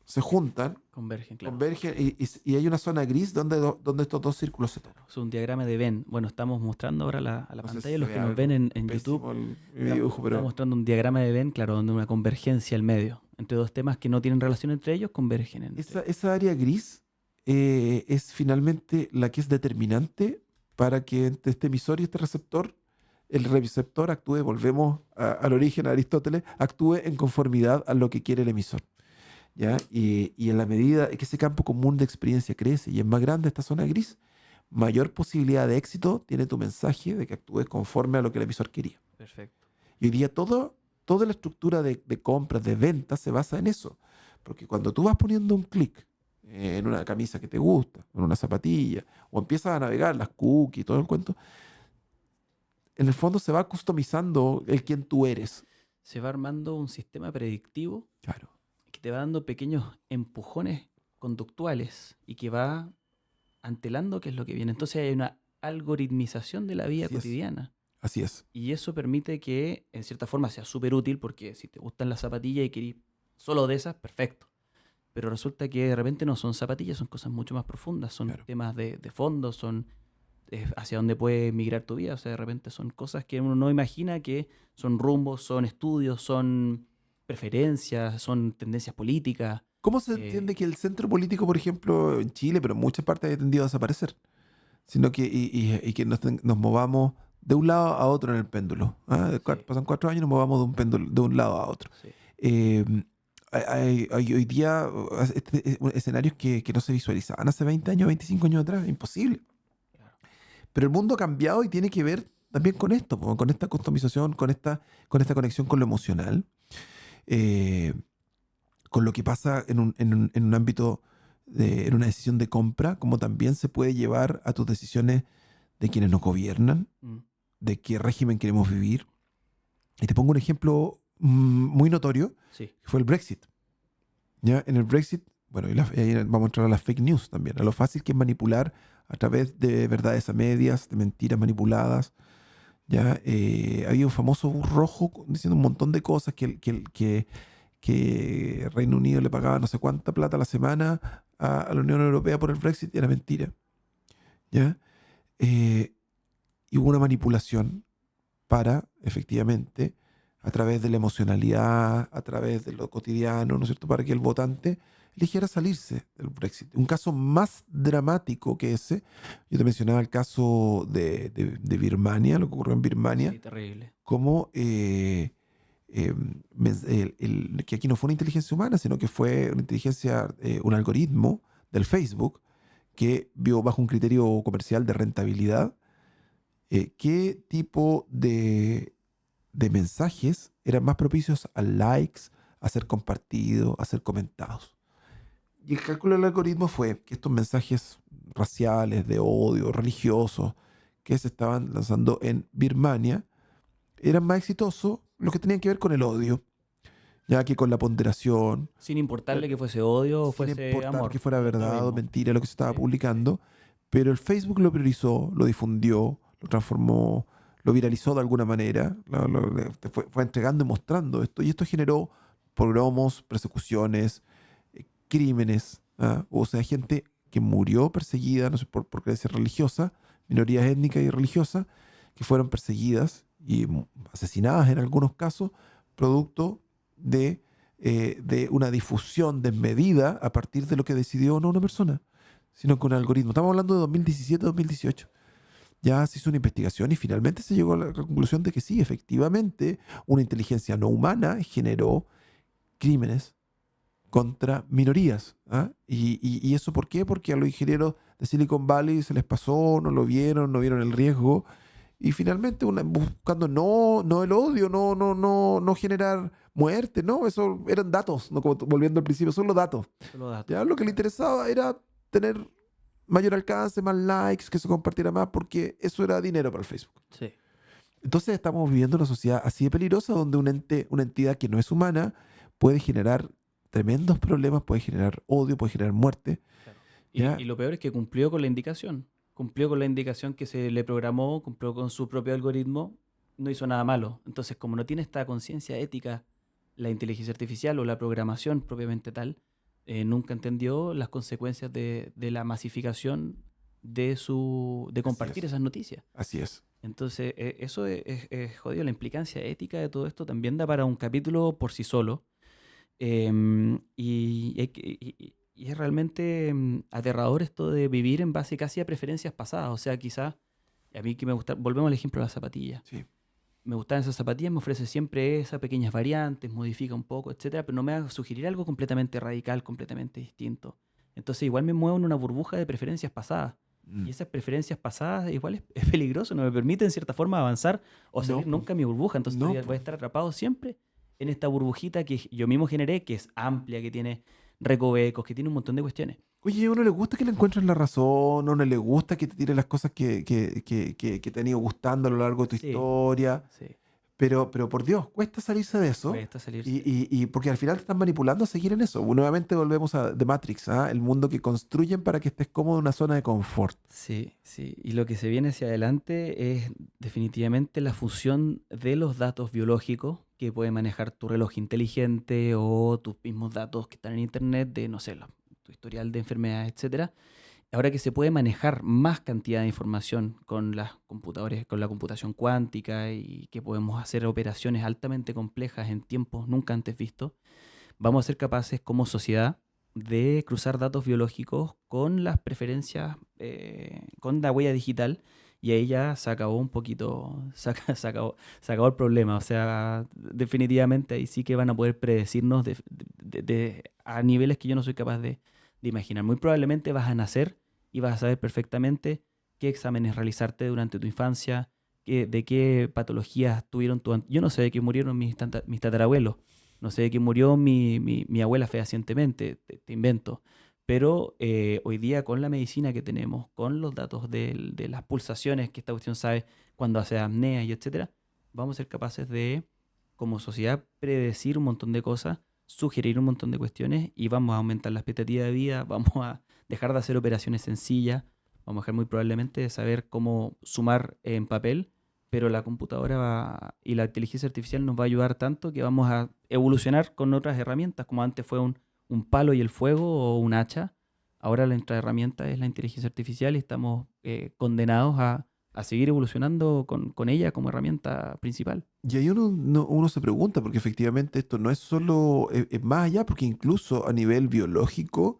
se juntan, convergen, claro. convergen, y hay una zona gris donde estos dos círculos se tocan. Es un diagrama de Venn. Bueno, estamos mostrando ahora a la No sé pantalla, si se los ve que nos algo ven en YouTube. pésimo mi Estamos, dibujo, estamos mostrando un diagrama de Venn, claro, donde una convergencia al medio. Entre dos temas que no tienen relación entre ellos, convergen entre ellos. esa área gris es finalmente la que es determinante para que entre este emisor y este receptor, el receptor actúe, volvemos al origen, a Aristóteles, actúe en conformidad a lo que quiere el emisor, ¿ya? Y en la medida que ese campo común de experiencia crece y es más grande esta zona gris, mayor posibilidad de éxito tiene tu mensaje de que actúes conforme a lo que el emisor quería. Perfecto. Y hoy día toda la estructura de compras, de ventas, se basa en eso. Porque cuando tú vas poniendo un clic en una camisa que te gusta, en una zapatilla, o empiezas a navegar las cookies, todo el cuento, en el fondo se va customizando el quién tú eres. Se va armando un sistema predictivo Claro. que te va dando pequeños empujones conductuales y que va antelando qué es lo que viene. Entonces hay una algoritmización de la vida Así es. cotidiana. Así es. Y eso permite que, en cierta forma, sea súper útil porque si te gustan las zapatillas y querís solo de esas, perfecto. Pero resulta que de repente no son zapatillas, son cosas mucho más profundas, son Claro. temas de fondo, son hacia dónde puede migrar tu vida. O sea, de repente son cosas que uno no imagina que son rumbos, son estudios, son preferencias, son tendencias políticas. ¿Cómo se Eh, entiende que el centro político, por ejemplo, en Chile, pero en muchas partes ha tendido a desaparecer? Sino que, y que nos movamos de un lado a otro en el péndulo. ¿Ah? Sí. Pasan 4 años y nos movamos de un péndulo, de un lado a otro. Sí. Eh, hay hoy día escenarios que no se visualizaban hace 20 años, 25 años atrás, imposible. Claro. Pero el mundo ha cambiado y tiene que ver también con esto, po, con esta customización, con esta conexión con lo emocional, eh, con lo que pasa en un ámbito, en una decisión de compra, como también se puede llevar a tus decisiones de quienes nos gobiernan, Mm. de qué régimen queremos vivir. Y te pongo un ejemplo muy notorio, Sí. que fue el Brexit. ¿Ya? En el Brexit, bueno, y ahí vamos a entrar a las fake news también, a lo fácil que es manipular a través de verdades a medias, de mentiras manipuladas. ¿Ya? Había un famoso bus rojo diciendo un montón de cosas que Reino Unido le pagaba no sé cuánta plata a la semana a la Unión Europea por el Brexit y era mentira. ¿Ya? Y hubo una manipulación para, efectivamente, a través de la emocionalidad, a través de lo cotidiano, ¿no es cierto?, para que el votante eligiera salirse del Brexit. Un caso más dramático que ese, yo te mencionaba el caso de Birmania, lo que ocurrió en Birmania, Sí, terrible. como que aquí no fue una inteligencia humana, sino que fue una inteligencia, un algoritmo del Facebook que vio bajo un criterio comercial de rentabilidad qué tipo de mensajes eran más propicios a likes, a ser compartidos, a ser comentados. Y el cálculo del algoritmo fue que estos mensajes raciales, de odio, religiosos, que se estaban lanzando en Birmania, eran más exitosos los que tenían que ver con el odio, ya que con la ponderación, Sin eh, importarle que fuese odio o sin fuese importar que amor. fuera Da lo verdad o mismo. mentira lo que se estaba Sí, sí. publicando, pero el Facebook lo priorizó, lo difundió, lo transformó, lo viralizó de alguna manera, fue entregando y mostrando esto, y esto generó pogromos, persecuciones, crímenes, ¿ah? O sea, gente que murió perseguida, no sé, por creencia religiosa, minorías étnicas y religiosas, que fueron perseguidas y asesinadas en algunos casos, producto de una difusión desmedida a partir de lo que decidió no una persona, sino que un algoritmo. Estamos hablando de 2017-2018. Ya se hizo una investigación y finalmente se llegó a la conclusión de que sí, efectivamente, una inteligencia no humana generó crímenes contra minorías. ¿Ah? ¿Y eso por qué? Porque a los ingenieros de Silicon Valley se les pasó, no lo vieron, no vieron el riesgo. Y finalmente buscando no el odio, no generar muerte, no, eso eran datos, no como volviendo al principio, son los datos. Solo datos. Ya lo que le interesaba era tener mayor alcance, más likes, que se compartiera más, porque eso era dinero para el Facebook. Sí. Entonces estamos viviendo una sociedad así de peligrosa donde una entidad que no es humana puede generar tremendos problemas, puede generar odio, puede generar muerte. Claro. ¿Ya? Y lo peor es que cumplió con la indicación. Cumplió con la indicación que se le programó, cumplió con su propio algoritmo, no hizo nada malo. Entonces, como no tiene esta conciencia ética, la inteligencia artificial o la programación propiamente tal, nunca entendió las consecuencias de la masificación de Así compartir es, esas noticias. así es. Entonces, eso es jodido. La implicancia ética de todo esto también da para un capítulo por sí solo. Y es realmente aterrador esto de vivir en base casi a preferencias pasadas. O sea, quizás, a mí que me gusta, volvemos al ejemplo de las zapatillas. Sí. Me gustan esas zapatillas, me ofrece siempre esas pequeñas variantes, modifica un poco, etcétera, pero no me va a sugerir algo completamente radical, completamente distinto. Entonces, igual me muevo en una burbuja de preferencias pasadas. Mm. Y esas preferencias pasadas igual es peligroso, no me permite en cierta forma avanzar o No, salir nunca de mi burbuja. Entonces no, voy a estar atrapado siempre en esta burbujita que yo mismo generé, que es amplia, que tiene recovecos, que tiene un montón de cuestiones. Oye, a uno le gusta que le encuentres la razón, a uno le gusta que te tire las cosas que te han ido gustando a lo largo de tu Sí, historia, sí, pero por Dios, cuesta salirse de eso. cuesta Y, salirse. y porque al final te están manipulando a seguir en eso. Nuevamente volvemos a The Matrix, ¿ah? El mundo que construyen para que estés cómodo en una zona de confort. Sí, sí. Y lo que se viene hacia adelante es definitivamente la fusión de los datos biológicos que puede manejar tu reloj inteligente o tus mismos datos que están en internet de, no sé, tu historial de enfermedades, etcétera. Ahora que se puede manejar más cantidad de información con las computadores, con la computación cuántica y que podemos hacer operaciones altamente complejas en tiempos nunca antes vistos, vamos a ser capaces como sociedad de cruzar datos biológicos con las preferencias, con la huella digital y ahí ya se acabó un poquito, se acabó el problema. O sea, definitivamente ahí sí que van a poder predecirnos a niveles que yo no soy capaz de imaginar. Muy probablemente vas a nacer y vas a saber perfectamente qué exámenes realizarte durante tu infancia, de qué patologías tuvieron Yo no sé de qué murieron mis tatarabuelos, no sé de qué murió mi abuela fehacientemente, te invento. Pero hoy día con la medicina que tenemos, con los datos de las pulsaciones que esta cuestión sabe cuando hace apnea y etcétera, vamos a ser capaces de, como sociedad, predecir un montón de cosas, sugerir un montón de cuestiones y vamos a aumentar la expectativa de vida, vamos a dejar de hacer operaciones sencillas, vamos a dejar muy probablemente de saber cómo sumar en papel, pero la computadora y la inteligencia artificial nos va a ayudar tanto que vamos a evolucionar con otras herramientas, como antes fue un palo y el fuego o un hacha. Ahora nuestra herramienta es la inteligencia artificial y estamos condenados a seguir evolucionando con ella como herramienta principal. Y ahí uno se pregunta, porque efectivamente esto no es solo, es más allá, porque incluso a nivel biológico,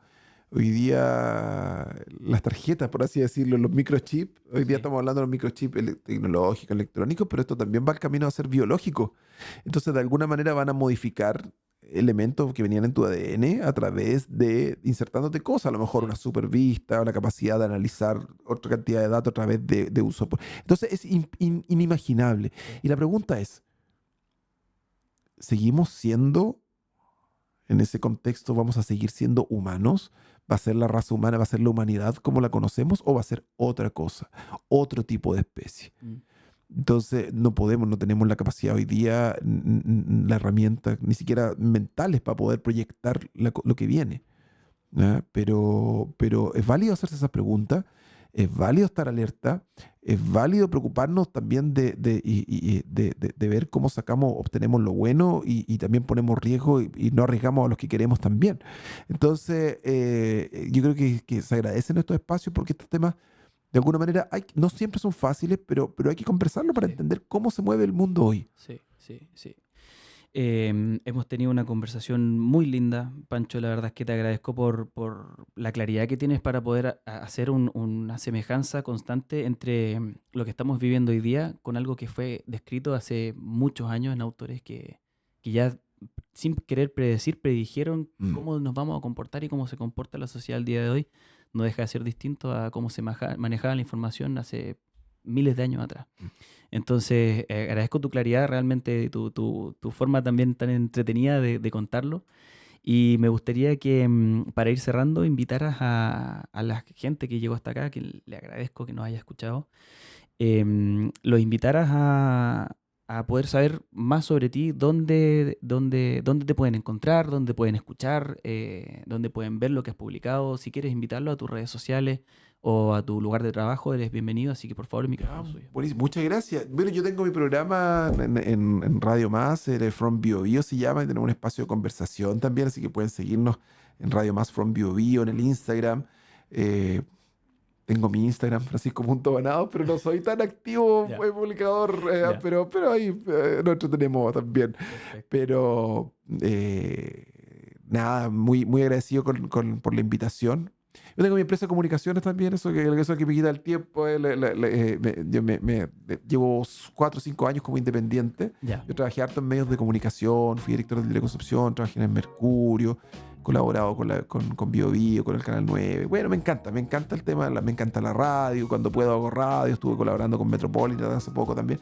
hoy día las tarjetas, por así decirlo, los microchips, hoy día Sí. estamos hablando de los microchips tecnológicos, electrónicos, pero esto también va al camino a ser biológico. Entonces, de alguna manera van a modificar elementos que venían en tu ADN a través de insertándote cosas, a lo mejor una Sí. supervista o la capacidad de analizar otra cantidad de datos a través de un soporte. Entonces, es inimaginable. Sí. Y la pregunta es, ¿seguimos siendo, en ese contexto, vamos a seguir siendo humanos? ¿Va a ser la raza humana, va a ser la humanidad como la conocemos o va a ser otra cosa, otro tipo de especie? Mm. Entonces, no tenemos la capacidad hoy día, la herramienta, ni siquiera mentales para poder proyectar lo que viene. ¿Ya? Pero es válido hacerse esa pregunta, es válido estar alerta, es válido preocuparnos también de ver cómo obtenemos lo bueno y también ponemos riesgo y no arriesgamos a los que queremos también. Entonces, yo creo que se agradecen estos espacios porque estos temas, de alguna manera, no siempre son fáciles, pero hay que conversarlo para Sí. entender cómo se mueve el mundo hoy. Sí, sí, sí. Hemos tenido una conversación muy linda, Pancho. La verdad es que te agradezco por la claridad que tienes para poder hacer una semejanza constante entre lo que estamos viviendo hoy día con algo que fue descrito hace muchos años en autores que ya sin querer predecir, predijeron Mm. cómo nos vamos a comportar y cómo se comporta la sociedad al día de hoy. No deja de ser distinto a cómo se manejaba la información hace miles de años atrás. Entonces, agradezco tu claridad, realmente tu forma también tan entretenida de contarlo. Y me gustaría que, para ir cerrando, invitaras a la gente que llegó hasta acá, que le agradezco que nos haya escuchado, los invitaras a poder saber más sobre ti, dónde te pueden encontrar, dónde pueden escuchar, dónde pueden ver lo que has publicado. Si quieres invitarlo a tus redes sociales o a tu lugar de trabajo, eres bienvenido, así que por favor el micrófono es suyo. Buenísimo. Muchas gracias. Bueno, yo tengo mi programa en Radio Más, el From Bio Bio se llama, y tenemos un espacio de conversación también, así que pueden seguirnos en Radio Más From Bio Bio, en el Instagram. Eh, Tengo mi Instagram, Francisco.Banado, pero no soy tan activo Ya, publicador, ya, pero ahí nosotros tenemos también. perfecto. Pero nada, muy agradecido por la invitación. Yo tengo mi empresa de comunicaciones también, eso que me quita el tiempo. Yo llevo 4 o 5 años como independiente. Ya, Yo trabajé harto en medios de comunicación, fui director de Teleconcepción, trabajé en el Mercurio, colaborado con Bio Bio, con el Canal 9. Bueno, me encanta el tema, me encanta la radio, cuando puedo hago radio, estuve colaborando con Metropolitan hace poco también.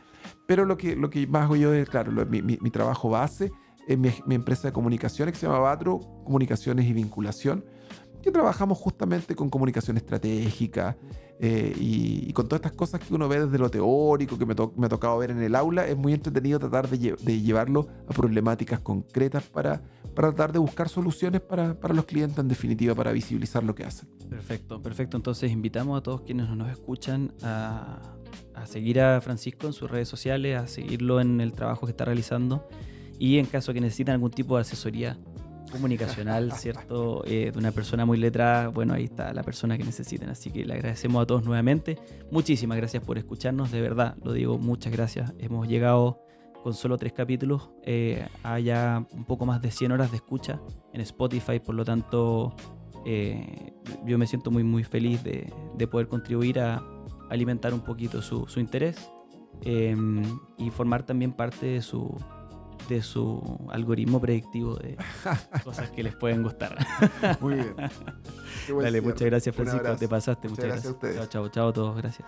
Pero lo que más hago yo es, claro, mi trabajo base es mi empresa de comunicaciones que se llama Batro, Comunicaciones y Vinculación, que trabajamos justamente con comunicación estratégica y con todas estas cosas que uno ve desde lo teórico, que me ha tocado ver en el aula. Es muy entretenido tratar de llevarlo a problemáticas concretas para tratar de buscar soluciones para los clientes, en definitiva, para visibilizar lo que hacen. perfecto, perfecto. Entonces invitamos a todos quienes nos escuchan a seguir a Francisco en sus redes sociales, a seguirlo en el trabajo que está realizando y en caso que necesiten algún tipo de asesoría comunicacional, ¿cierto? De una persona muy letrada, bueno, ahí está la persona que necesiten. Así que le agradecemos a todos nuevamente. Muchísimas gracias por escucharnos, de verdad, lo digo, muchas gracias. Hemos llegado con solo 3 capítulos a ya un poco más de 100 horas de escucha en Spotify, por lo tanto yo me siento muy feliz de poder contribuir a alimentar un poquito su interés y formar también parte de su algoritmo predictivo de cosas que les pueden gustar. Muy bien. Dale, muchas gracias, Francisco. Te pasaste. Muchas gracias a ustedes. Chao a todos. Gracias.